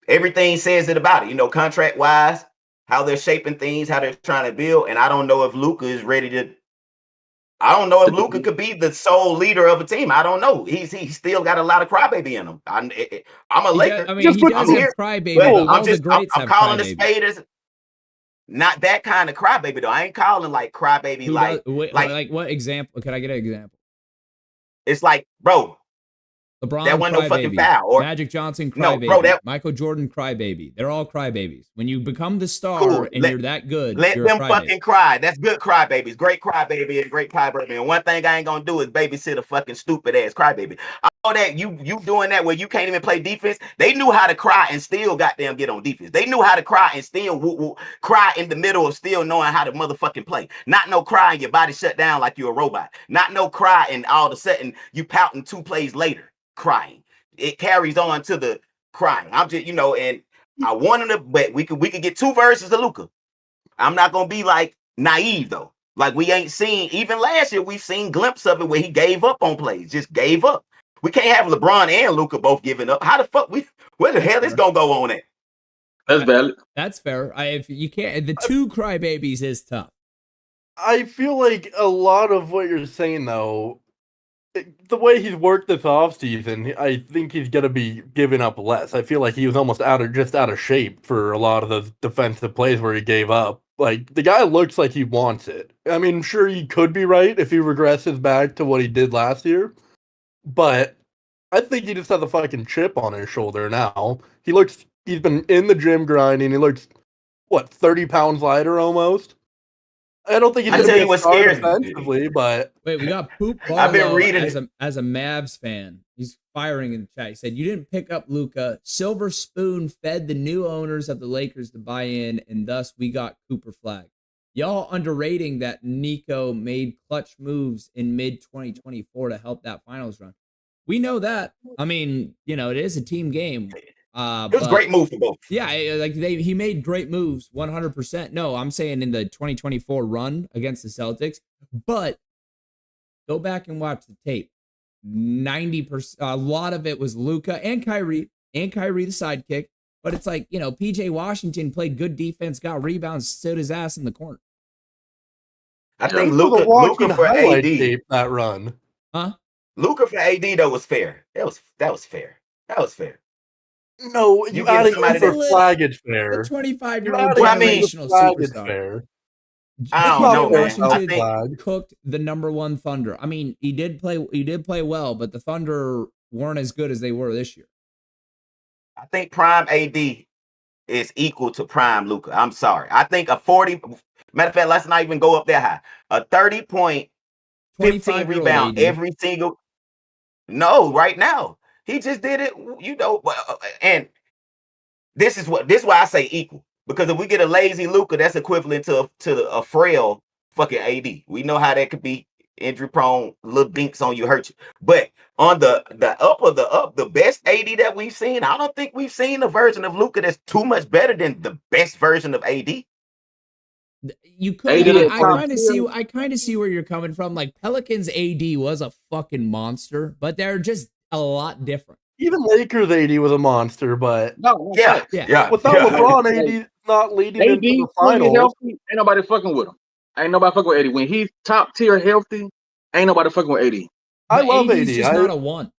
Everything says it about it. Contract wise, how they're shaping things, how they're trying to build, and I don't know if Luka is ready to. I don't know if Luka could be the sole leader of a team. I don't know. He's still got a lot of crybaby in him. I'm a Laker. He does have crybaby. I'm calling a spade as not that kind of crybaby though. I ain't calling like crybaby like what example? Can I get an example? It's like, bro, LeBron, that wasn't no fucking foul. Or Magic Johnson, crybaby. No, bro, Michael Jordan, crybaby. They're all crybabies. When you become the star and you're that good, let them fucking cry. That's good crybabies. Great crybaby and great crybaby. And one thing I ain't gonna do is babysit a fucking stupid ass crybaby. I know that you doing that where you can't even play defense. They knew how to cry and still goddamn get on defense. They knew how to cry and still cry in the middle of still knowing how to motherfucking play. Not no cry and your body shut down like you're a robot. Not no cry and all of a sudden you pouting 2 plays later. Crying, it carries on to the crying. I'm just, and I wanted to, but we could get 2 verses of Luka. I'm not gonna be like naive though. Like we ain't seen, even last year, we've seen glimpses of it where he gave up on plays, just gave up. We can't have LeBron and Luka both giving up. How the fuck where the hell is gonna go on at? That's valid. That's fair. If you can't, the two crybabies is tough. I feel like a lot of what you're saying, though, the way he's worked this offseason, I think he's going to be giving up less. I feel like he was almost out of shape for a lot of those defensive plays where he gave up. Like, the guy looks like he wants it. I mean, sure, he could be right if he regresses back to what he did last year, but I think he just has a fucking chip on his shoulder now. He's been in the gym grinding. He looks, 30 pounds lighter almost? I don't think he's going to be a star defensively, but... Wait, we got Poop Barlow. I've been reading as a Mavs fan. He's firing in the chat. He said, you didn't pick up Luka. Silver Spoon fed the new owners of the Lakers to buy in, and thus we got Cooper Flag. Y'all underrating that Nico made clutch moves in mid-2024 to help that finals run. We know that. I mean, it is a team game. It was a great move for both. Yeah, he made great moves, 100%. No, I'm saying in the 2024 run against the Celtics, but go back and watch the tape. 90%, a lot of it was Luka and Kyrie the sidekick. But it's like, PJ Washington played good defense, got rebounds, stood his ass in the corner. I think Luka for AD that run, huh? Luka for AD though was fair. That was fair. No, you adding for Flag is fair. A 25-year-old generational superstar. I don't know, man. Washington cooked the number one Thunder. I mean, he did play well, but the Thunder weren't as good as they were this year. I think prime AD is equal to prime Luka. I'm sorry. I think a 40. Matter of fact, let's not even go up that high. A 30-point, 15 rebound every single. No, right now. He just did it, and this is why I say equal. Because if we get a lazy Luka, that's equivalent to a frail fucking AD. We know how that could be injury prone, little dinks on you hurt you. But on the best AD that we've seen, I don't think we've seen a version of Luka that's too much better than the best version of AD. You could. I kind of see where you're coming from. Like Pelicans AD was a fucking monster, but they're just a lot different. Even Lakers AD was a monster, but yeah. Without LeBron, AD not leading into the finals. Healthy, ain't nobody fucking with him. Ain't nobody fucking with AD. When he's top tier healthy, ain't nobody fucking with AD. I love AD. He's just not a one.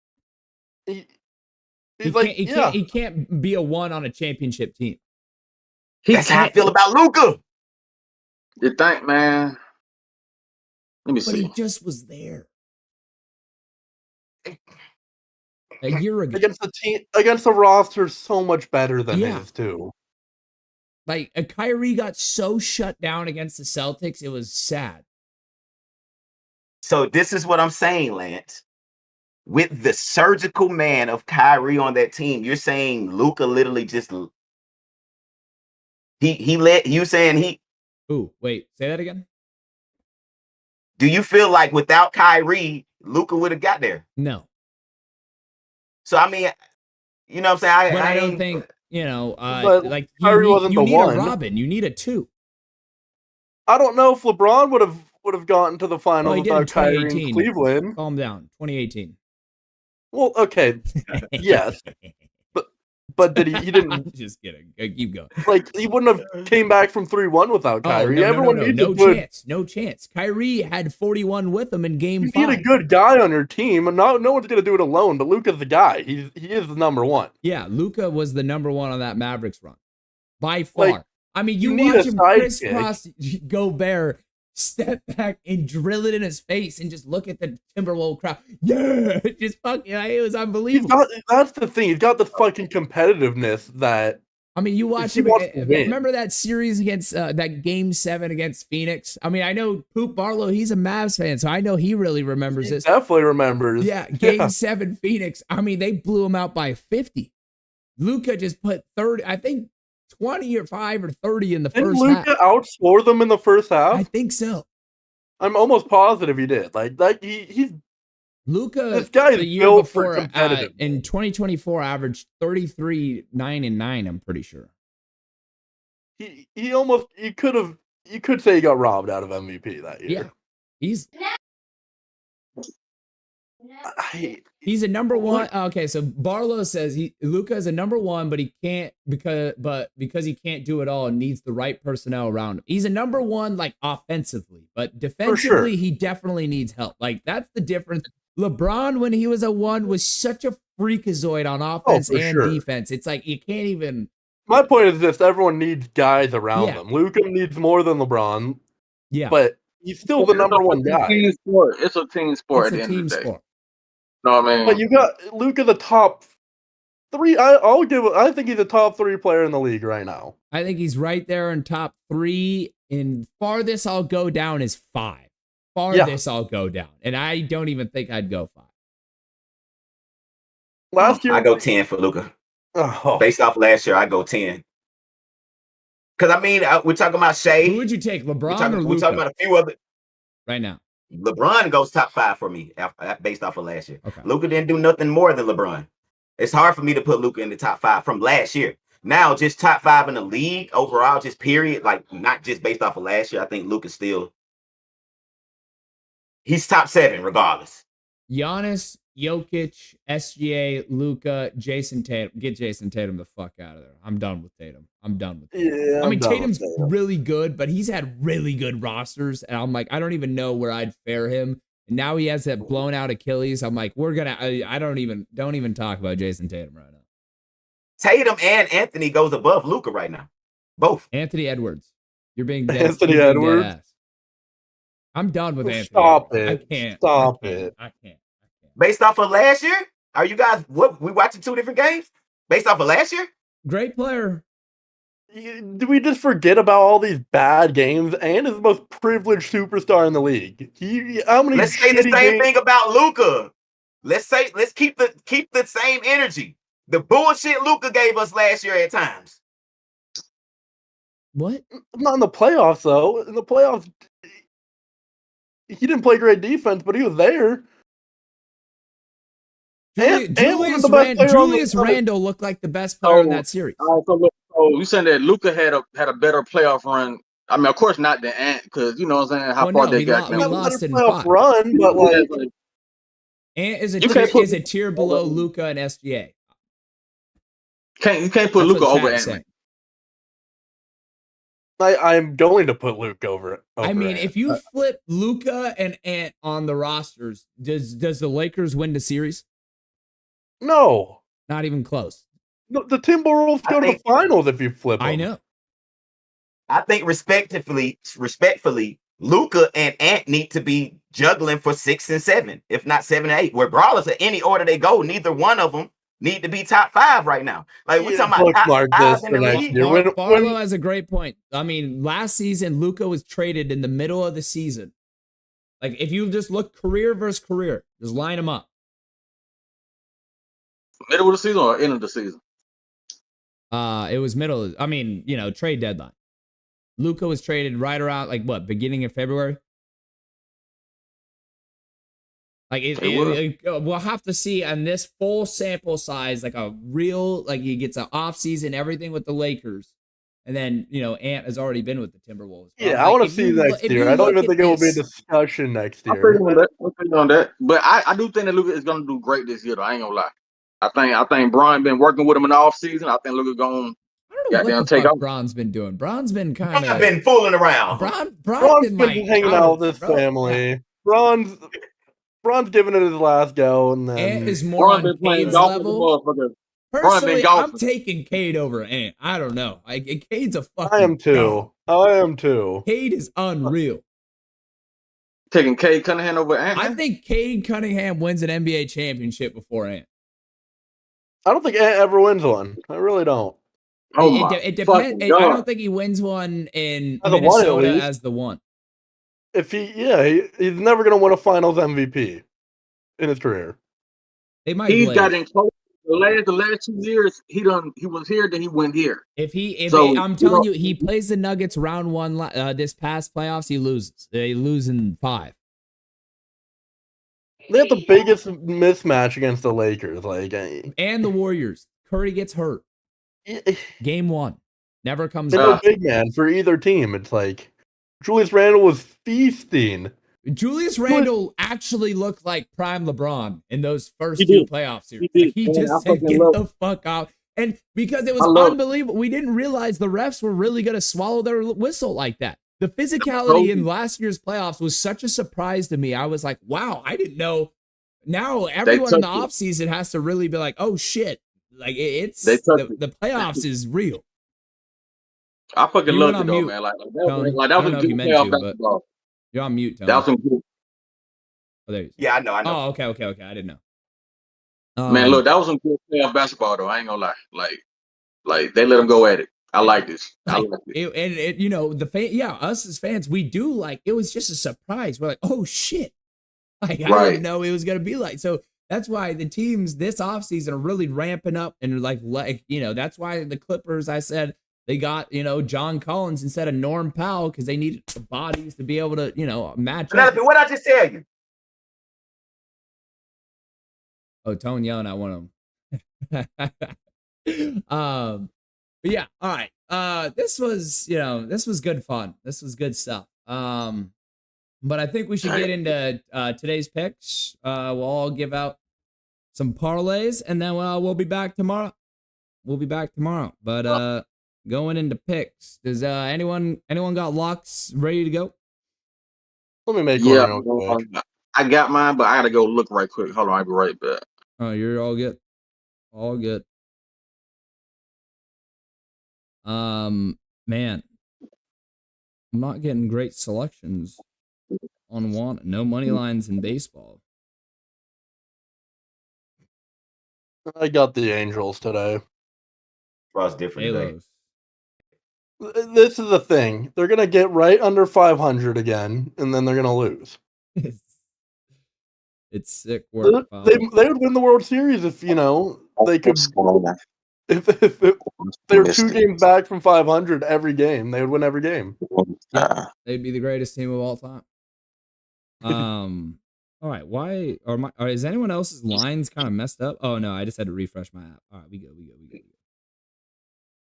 He can't be a one on a championship team. That's how I feel about Luka. You think, man? Let me but see. He just was there. A year ago. Against the roster so much better than his too. Like Kyrie got so shut down against the Celtics, it was sad. So this is what I'm saying, Lance. With the surgical man of Kyrie on that team, you're saying Luka literally just he let you saying he. Ooh, wait, say that again. Do you feel like without Kyrie, Luka would have got there? No. So I mean, you know what I'm saying? I don't think, like Kyrie wasn't you the need one. a Robin, you need a two. I don't know if LeBron would have gotten to the finals he did without Kyrie in Cleveland. Calm down. 2018. Well, okay. Yes. But did he didn't just kidding. Keep going. Like he wouldn't have came back from 3-1 without Kyrie. No chance. Kyrie had 41 with him in game 5. You need a good guy on your team, and no one's gonna do it alone. But Luka's the guy. He is the number one. Yeah, Luka was the number one on that Mavericks run by far. Like, I mean, you watch him crisscross Gobert, step back and drill it in his face, and just look at the Timberwolves crowd. Yeah, just fucking. It was unbelievable. That's the thing. He's got the fucking competitiveness that. I mean, you watch him. Remember that series against that Game 7 against Phoenix? I mean, I know Poop Barlow. He's a Mavs fan, so I know he really remembers this. Definitely remembers. Yeah, Game 7 Phoenix. I mean, they blew him out by 50. Luka just put 30. I think 20 or 5 or 30 in the first half. Did Luka outscore them in the first half? I think so. I'm almost positive he did. Like he's. Luka, this guy the is year built before, for competitive. In 2024, averaged 33, 9, and 9. I'm pretty sure. He could have you could say he got robbed out of MVP that year. Yeah, he's I, He's a number one. Okay, so Barlow says Luka is a number one, but he can't because he can't do it all and needs the right personnel around him. He's a number one like offensively, but defensively he definitely needs help. Like that's the difference. LeBron when he was a one was such a freakazoid on offense and defense. It's like you can't even. My point is this: everyone needs guys around them. Luka needs more than LeBron. Yeah, but he's still the number one guy. It's a team sport at the end of the day. Sport. No, I mean, but you got Luka the top 3. I think he's a top 3 player in the league right now. I think he's right there in top 3. And farthest I'll go down is 5. Farthest I'll go down, and I don't even think I'd go 5. Last year, I go 10 for Luka. Oh. Based off last year, I go 10. Because I mean, we're talking about Shea. Who would you take, LeBron or Luka? We're talking about a few other. Right now, LeBron goes top 5 for me based off of last year. Okay. Luka didn't do nothing more than LeBron. It's hard for me to put Luka in the top 5 from last year. Now, just top 5 in the league overall, just period, like not just based off of last year. I think Luka's still. He's top 7 regardless. Giannis, Jokic, SGA, Luka, Jason Tatum. Get Jason Tatum the fuck out of there. I'm done with Tatum. Yeah, I mean, Tatum's really good, but he's had really good rosters. And I'm like, I don't even know where I'd fare him. And now he has that blown out Achilles. I'm like, I don't even talk about Jason Tatum right now. Tatum and Anthony goes above Luka right now. Both. Anthony Edwards. You're being dead. Anthony Edwards. I'm done with Anthony. Stop it. I can't. Stop it. I can't. Based off of last year? Are you guys we watching 2 different games? Based off of last year? Great player. Do we just forget about all these bad games? And is the most privileged superstar in the league. Let's say the same thing about Luka. Let's keep the same energy. The bullshit Luka gave us last year at times. What? Not in the playoffs, though. In the playoffs, he didn't play great defense, but he was there. Julius Randle looked like the best player in that series. So you saying that Luka had a better playoff run? I mean, of course not the Ant, because you know what I'm saying. How far they got? We lost in playoff run, but like Ant is a tier below Luka and SGA. You can't put Luka over Ant. I'm going to put Luka over. I mean, if you flip Luka and Ant on the rosters, does the Lakers win the series? No, not even close. No, the Timberwolves go to the finals if you flip them. I know. I think respectfully, Luka and Ant need to be juggling for 6 and 7, if not 7 and 8. Regardless of any order they go, neither one of them need to be top 5 right now. Like we're talking about top 5 in the league. Barlow has a great point. I mean, last season Luka was traded in the middle of the season. Like if you just look career versus career, just line them up. Middle of the season or end of the season? It was middle. Trade deadline. Luka was traded right around beginning of February. Like we'll have to see on this full sample size, like a real, like he gets an off season, everything with the Lakers, and then Ant has already been with the Timberwolves. Yeah, I want to see next year. I don't even think it will be a discussion next year. I'm pretty on that, but I do think that Luka is going to do great this year. Though I ain't gonna lie. I think Brian been working with him in the off season. I think Luka going. I don't know what the fuck Bron's been doing. Bron's been kind of been fooling around. Bron's been hanging out with his family. Bron's giving it his last go, and then Ant is more on Cade's level. Personally, I'm taking Cade over Ant. I don't know. Cade's a fucking. I am too. Cade is unreal. Taking Cade Cunningham over Ant. I think Cade Cunningham wins an NBA championship before Ant. I don't think Ant ever wins one. I really don't. It depends. I don't think he wins one in Minnesota as the one. If he's never going to win a Finals MVP in his career. They might. He's gotten close. The last 2 years, he was here, then he went here. I'm telling you, he plays the Nuggets round 1 this past playoffs. He loses. They lose in 5. They have the biggest mismatch against the Lakers, and the Warriors. Curry gets hurt. Game 1 never comes back. back. Big man for either team. It's like Julius Randle was feasting. Julius Randle actually looked like prime LeBron in those first He two did. playoff series. He did. Like, he Man, I just said, fucking get love the fuck out. And because it I was love it. unbelievable, we didn't realize the refs were really going to swallow their whistle like that. The told physicality in you. last year's playoffs was such a surprise to me. I was like, wow, I didn't know. Now They everyone in the touched it. offseason has to really be like, oh shit. Like it's They touched the, it. the playoffs is real. I fucking You went loved it on though, mute, man. Like Tony. that was I some don't know if good you meant playoff to, but basketball. you're on mute, Tony. That was some good. Oh, there you go. Yeah, I know. Oh, okay. I didn't know. Man, look, that was some good playoff basketball though. I ain't gonna lie. Like they let them go at it. I like this. I Like, like it. and you know, us as fans, we do like, it was just a surprise. We're like, oh shit. Like, I Right. didn't know it was going to be like. So that's why the teams this offseason are really ramping up and like, you know, that's why the Clippers, I said, they got, you know, John Collins instead of Norm Powell because they needed the bodies to be able to, you know, match up. Penelope, what I just tell you? Oh, Tone yelling at one of them. But yeah, all right. This was good fun. This was good stuff. But I think we should get into today's picks. We'll all give out some parlays, and then we'll be back tomorrow. But going into picks, does anyone got locks ready to go? Let me make Yeah, one real quick. I got mine, but I gotta go look right quick. Hold on, I'll be right back. Oh, you're all good. All good. Man, I'm not getting great selections on one. No money lines in baseball. I got the Angels today. Well, different today. Halos. This is the thing. They're going to get right under 500 again, and then they're going to lose. It's sick work. They would win the World Series if, you know, they could. If they were 2 games back from 500 every game, they would win every game. Yeah, they'd be the greatest team of all time. All right. Why is anyone else's lines kind of messed up? Oh no, I just had to refresh my app. All right, we go.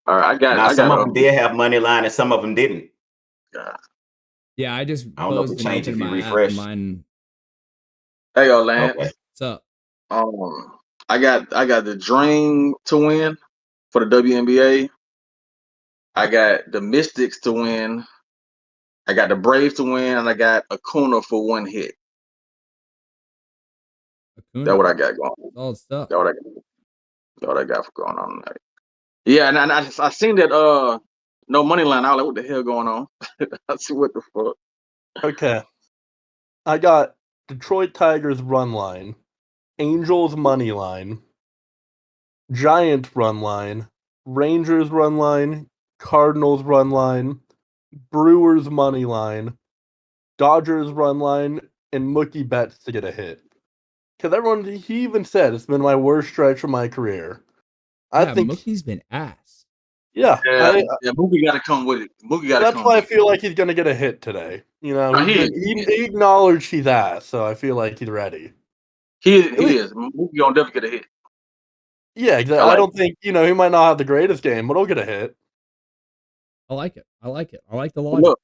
All right, Some of them did have money line and some of them didn't. Yeah, I just I don't know if closed it changed if you my refresh. app. Mine. Hey, yo, Lance. Okay. What's up? I got the Dream to win for the WNBA. I got the Mystics to win. I got the Braves to win, and I got Acuna for 1 hit. Acuna. That's what I got going. Solid stuff. That's what I got for going on tonight. Yeah, and I seen that no money line. I was like, what the hell going on? I see what the fuck. Okay. I got Detroit Tigers run line, Angels money line, Giants run line, Rangers run line, Cardinals run line, Brewers money line, Dodgers run line, and Mookie Betts to get a hit. Because he even said it's been my worst stretch of my career. I think Mookie's been ass. Yeah, Mookie got to come with it. That's why I feel like he's gonna get a hit today. You know, he acknowledged he's ass, so I feel like he's ready. He is. Mookie gonna definitely get a hit. Yeah, exactly. I don't think he might not have the greatest game, but he'll get a hit. I like it. I like the logic. Look.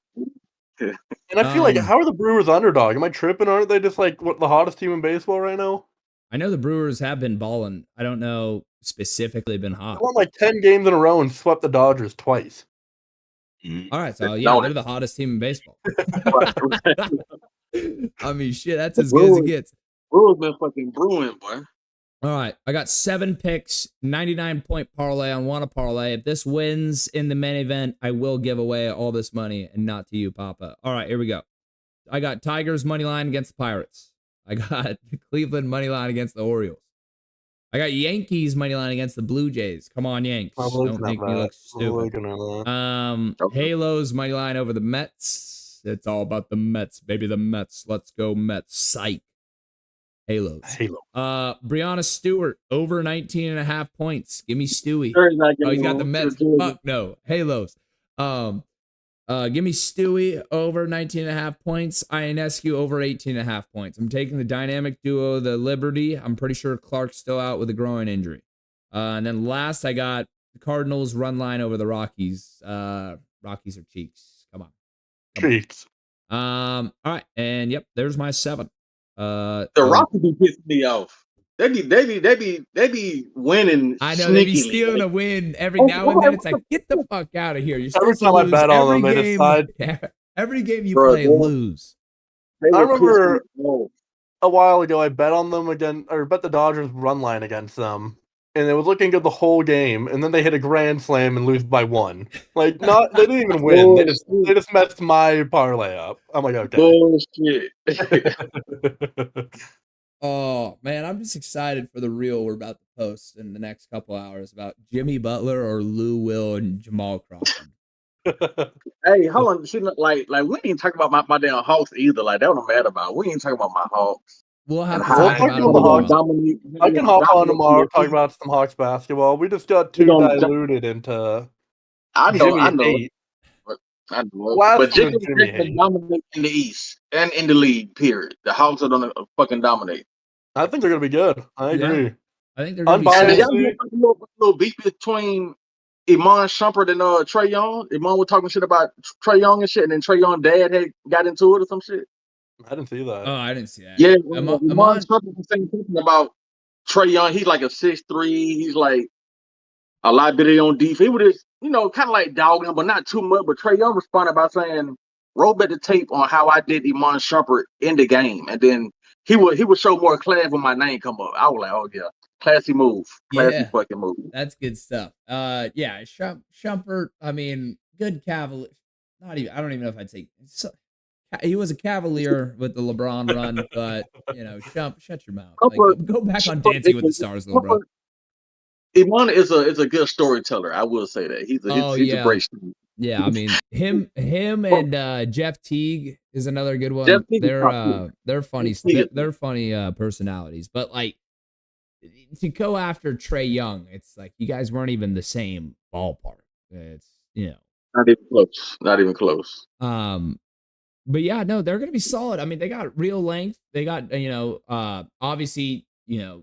And I feel like, how are the Brewers underdog? Am I tripping? Aren't they just like the hottest team in baseball right now? I know the Brewers have been balling. I don't know specifically been hot. They won like 10 games in a row and swept the Dodgers twice. All right, so yeah, they're the hottest team in baseball. I mean, shit, that's as good as it gets. Brewers been fucking brewing, boy. All right, I got 7 picks, 99-point parlay on Wanna Parlay. If this wins in the main event, I will give away all this money, and not to you, Papa. All right, here we go. I got Tigers money line against the Pirates. I got the Cleveland money line against the Orioles. I got Yankees money line against the Blue Jays. Come on, Yanks. Don't make me look stupid. Halos money line over the Mets. It's all about the Mets, baby. The Mets. Let's go Mets. Psych. Halos. Brianna Stewart over 19.5 points. Give me Stewie. Oh, he's got the Mets. Fuck no. Halos. Give me Stewie over 19.5 points. Ionescu over 18.5 points. I'm taking the dynamic duo, the Liberty. I'm pretty sure Clark's still out with a groin injury. And then last, I got the Cardinals run line over the Rockies. Rockies are cheeks. Come on. Streets. All right, and yep, there's my 7. The Rockets be pissing me off. They be winning. I know they be sneakily. stealing a win every now and then. It's like, get the fuck out of here. You're Every supposed to time I lose bet on every them, they game. decide. Every game you Bro, play, they- lose. They I were remember pissing me off. a while ago, I bet on them again, or bet the Dodgers run line against them, and it was looking good the whole game, and then they hit a grand slam and lose by 1. Like, they didn't even win. They just messed my parlay up. I'm like, okay. Bullshit. Oh man, I'm just excited for the reel we're about to post in the next couple hours about Jimmy Butler or Lou Will and Jamal Crawford. Hey, hold on. She like we ain't talking about my damn Hawks either. Like that don't matter about. We ain't talking about my Hawks. We'll have And to how talk We'll about talk it about the tomorrow. Hawks. I can hop on tomorrow, talk about some Hawks basketball. We just got too diluted into I know. hate. I know. Last But one was Jimmy Jimmy can hate. dominate in the East and in the league. Period. The Hawks are gonna fucking dominate. I think they're gonna be good. I agree. I think they're gonna be Unbiased. And solid. y'all know a little beef between Iman Shumpert and Trae Young. Iman was talking shit about Trae Young and shit, and then Trae Young dad had got into it or some shit. I didn't see that. Oh, I didn't see that. Yeah, Iman Shumpert was saying something about Trae Young. He's like a 6'3". He's like a liability on defense. He would just, kind of like dogging him, but not too much. But Trae Young responded by saying, "Roll back the tape on how I did Iman Shumpert in the game," and then he would show more class when my name come up. I was like, "Oh yeah, classy move, classy fucking move." That's good stuff. Yeah, Shumpert. I mean, good Cavalier. Not even. I don't even know if I'd say. He was a Cavalier with the LeBron run, but shut your mouth. Like, go back on Dancing with the Stars, little bro. Iman is a good storyteller. I will say that he's a great story. Yeah, I mean him and Jeff Teague is another good one. Jeff Teague They're funny. They're funny personalities, but like to go after Trae Young, it's like you guys weren't even the same ballpark. It's not even close. Not even close. But yeah, no, they're gonna be solid. I mean, they got real length. They got obviously Trae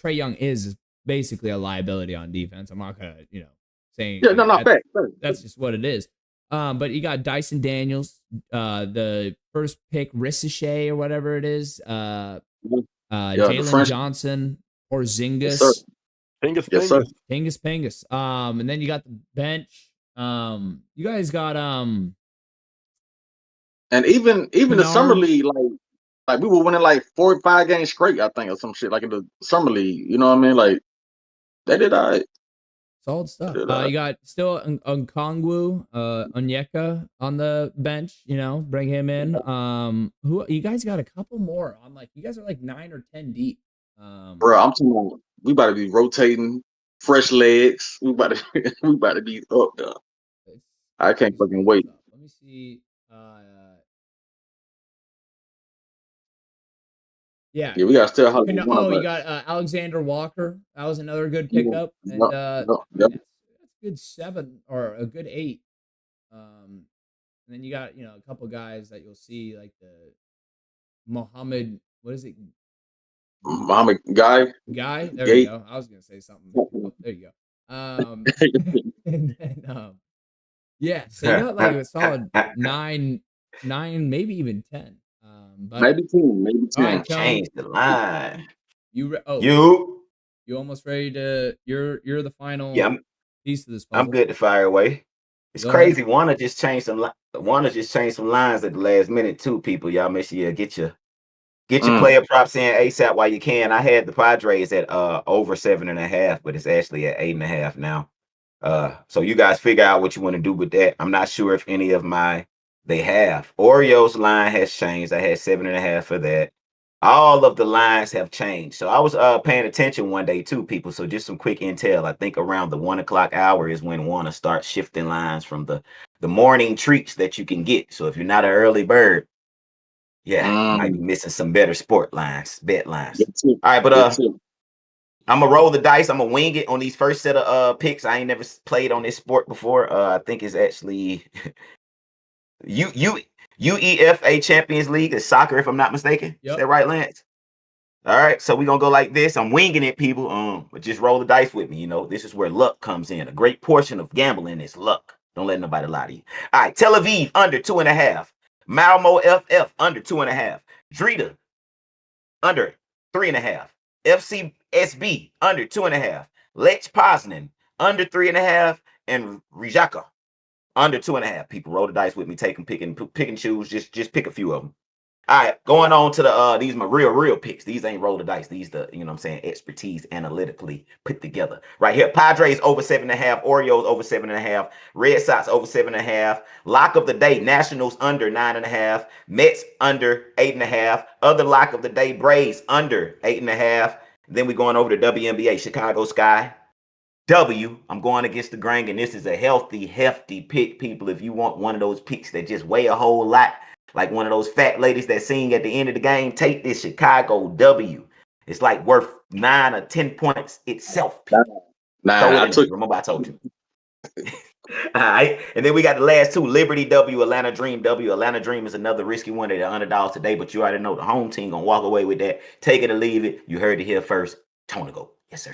Young is basically a liability on defense. I'm not gonna saying fact. That's just what it is. But you got Dyson Daniels, the first pick Ricochet or whatever it is. Jalen Johnson or Zingas. Yes, Pingus. And then you got the bench. You guys got and even the summer league, like we were winning like 4 or 5 games straight, I think, or some shit like in the summer league. You know what I mean? Like they did all right. Solid stuff. You got still Nkongwu, Onyeka on the bench. Bring him in. Who you guys got a couple more? I'm like, you guys are like 9 or 10 deep. Bro, I'm telling you, we about to be rotating, fresh legs. We about to be up there. I can't fucking wait. Let me see. Yeah, we got still. You got Alexander Walker. That was another good pickup. And that's a good 7 or a good 8. And then you got a couple guys that you'll see like the Muhammad. What is it? Muhammad Guy. There you go. I was gonna say something. There you go. And then, yeah, so you got like a solid 9, maybe even 10. But maybe 10. Right, change the line. You almost ready to? You're the final piece of this puzzle. I'm good to fire away. It's crazy. Wanna just change some lines at the last minute too. People, y'all make sure you get your player props in ASAP while you can. I had the Padres at over 7.5, but it's actually at 8.5 now. So you guys figure out what you want to do with that. I'm not sure if any of they have. Orioles line has changed. I had 7.5 for that. All of the lines have changed. So I was paying attention one day too, people. So just some quick intel. I think around the 1 o'clock hour is when Wanna start shifting lines from the morning treats that you can get. So if you're not an early bird, you might be missing some better bet lines. All right, but I'm gonna roll the dice. I'm gonna wing it on these first set of picks. I ain't never played on this sport before. I think it's actually UEFA Champions League is soccer, if I'm not mistaken. Yep. Is that right, Lance? All right, so we're gonna go like this. I'm winging it, people. But just roll the dice with me. This is where luck comes in. A great portion of gambling is luck. Don't let nobody lie to you. All right, Tel Aviv under 2.5. Malmo FF under 2.5. Drita under 3.5. FC SB under 2.5. Lech Poznan under 3.5. And Rijeka under 2.5. People roll the dice with me, take them, pick and choose. Just pick a few of them. All right, going on to the these are my real picks. These ain't roll the dice. These the, you know what I'm saying, expertise analytically put together. Right here, Padres over 7.5, Orioles over 7.5, Red Sox over 7.5, lock of the day, Nationals under 9.5, Mets under 8.5, other lock of the day, Braves under 8.5. Then we going over to WNBA, Chicago Sky W. I'm going against the grain, and this is a hefty pick, people. If you want one of those picks that just weigh a whole lot, like one of those fat ladies that sing at the end of the game, take this Chicago W. It's like worth 9 or 10 points itself. People. Remember I told you. All right. And then we got the last two, Liberty W, Atlanta Dream W. Atlanta Dream is another risky one that are underdogs today, but you already know the home team going to walk away with that. Take it or leave it. You heard it here first. ToneTheGoat. Yes, sir.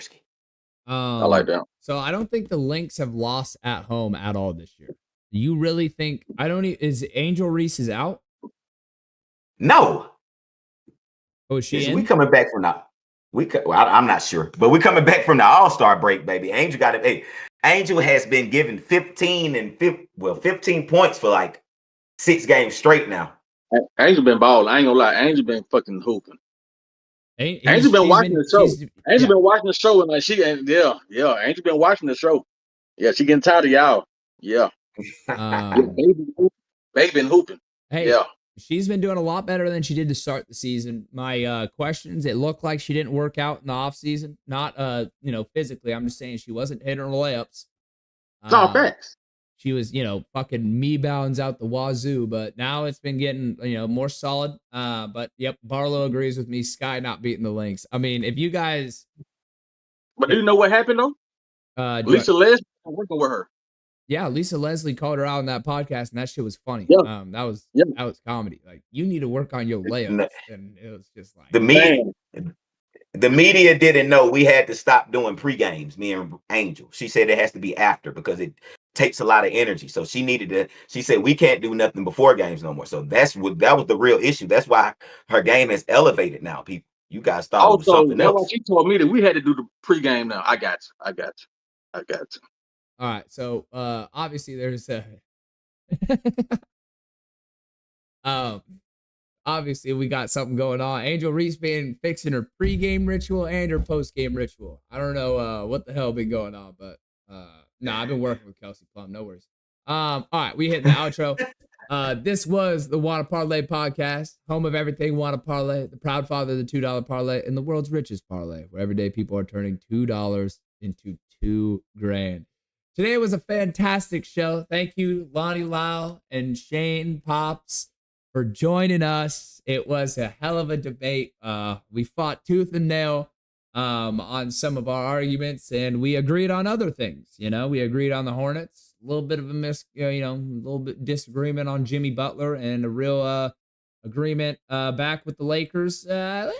I like that. So I don't think the Lynx have lost at home at all this year. Do you really think, is Angel Reese is out? No. Oh, is she in? We coming back from I'm not sure, but we're coming back from the All-Star break, baby. Angel has been given 15 points for like 6 games straight now. Angel been balling. I ain't gonna lie. Angel been fucking hooping. Angel been watching the show. Angel been watching the show, and like Angel been watching the show. Yeah, she getting tired of y'all. Yeah. Baby been hooping. Hey, yeah. She's been doing a lot better than she did to start the season. My questions, it looked like she didn't work out in the off season. Not physically. I'm just saying she wasn't hitting her layups. Thanks. She was, fucking me bounds out the wazoo, but now it's been getting, more solid. But yep, Barlow agrees with me. Sky not beating the Lynx. I mean, if you guys, but do you know what happened though? Lisa Leslie working with her. Yeah, Lisa Leslie called her out on that podcast, and that shit was funny. Yeah. That was comedy. Like, you need to work on your layups, and it was just like the media didn't know we had to stop doing pre-games. Me and Angel, she said it has to be after because it takes a lot of energy. So she said we can't do nothing before games no more. So that was the real issue. That's why her game has elevated now. People, you guys thought it was something else. She told me that we had to do the pre-game now. I got you. All right, so obviously there's obviously we got something going on. Angel Reese been fixing her pregame ritual and her postgame ritual. I don't know what the hell been going on, but I've been working with Kelsey Plum. No worries. All right, we hit the outro. This was the Wanna Parlay Podcast, home of everything Wanna Parlay, the proud father of the $2 parlay, and the world's richest parlay, where everyday people are turning $2 into $2,000. Today was a fantastic show. Thank you, Lonnie Lyle and Shane Pops, for joining us. It was a hell of a debate. We fought tooth and nail on some of our arguments, and we agreed on other things. We agreed on the Hornets. A little bit of a little bit disagreement on Jimmy Butler, and a real agreement back with the Lakers. There's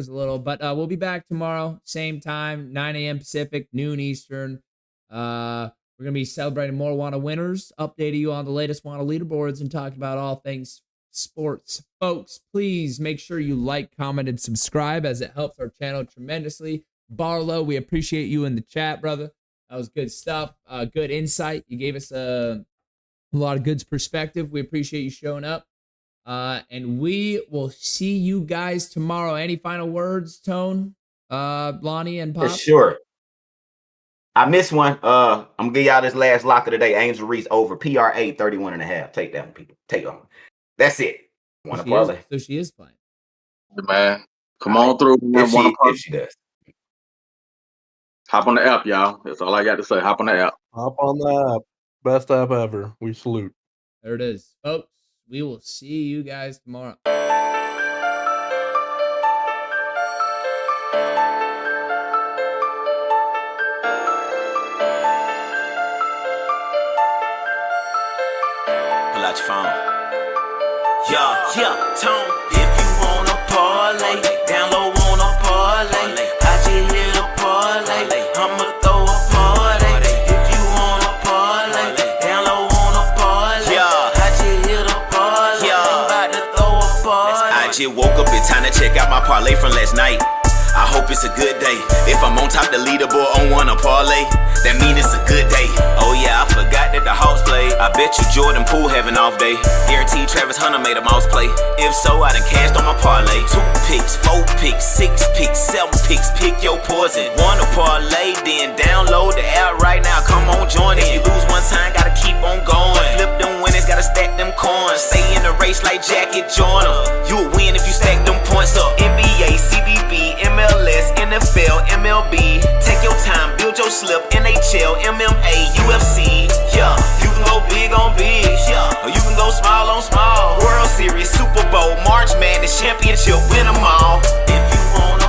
a little, but we'll be back tomorrow, same time, 9 a.m. Pacific, noon Eastern. We're gonna be celebrating more Wanna winners, updating you on the latest Wanna leaderboards, and talking about all things sports. Folks, please make sure you like, comment, and subscribe, as it helps our channel tremendously. Barlow, we appreciate you in the chat, brother. That was good stuff. Good insight. You gave us a lot of good perspective. We appreciate you showing up. And we will see you guys tomorrow. Any final words, Tone, Lonnie, and Pop? For sure. I missed one. I'm gonna give y'all this last lock of the day. Angel Reese over PRA 31.5. Take that one, people. Take on. That's it. Wanna parlay. So she is playing. Man, come on through. If she does. Hop on the app, y'all. That's all I got to say. Hop on the app. Hop on the app. Best app ever. We salute. There it is, folks. We will see you guys tomorrow. Pull out your phone. Yeah, Tone. If you wanna parlay, down low wanna parlay. I just hit a parlay. I'ma throw a party. If you wanna parlay, to check out my parlay from last night. I hope it's a good day. If I'm on top the leaderboard on Wanna Parlay, that mean it's a good day. Oh yeah, I forgot that the Hawks played. I bet you Jordan Poole have an off day. Guaranteed Travis Hunter made a mouse play. If so, I done cashed on my parlay. 2 picks, 4 picks, 6 picks, 7 picks. Pick your poison. Wanna Parlay, then download the app right now. Come on, join it. If you lose one time, gotta keep on going. Flip them winnings, gotta stack them coins. Stay in the race like Jacket Joyner. You'll win if you stack them points up. NBA, CBB, MLS, NFL, MLB. Take your time, build your slip. NHL, MMA, UFC. Yeah, you can go big on big. Yeah, or you can go small on small. World Series, Super Bowl, March Madness, championship, win them all. If you wanna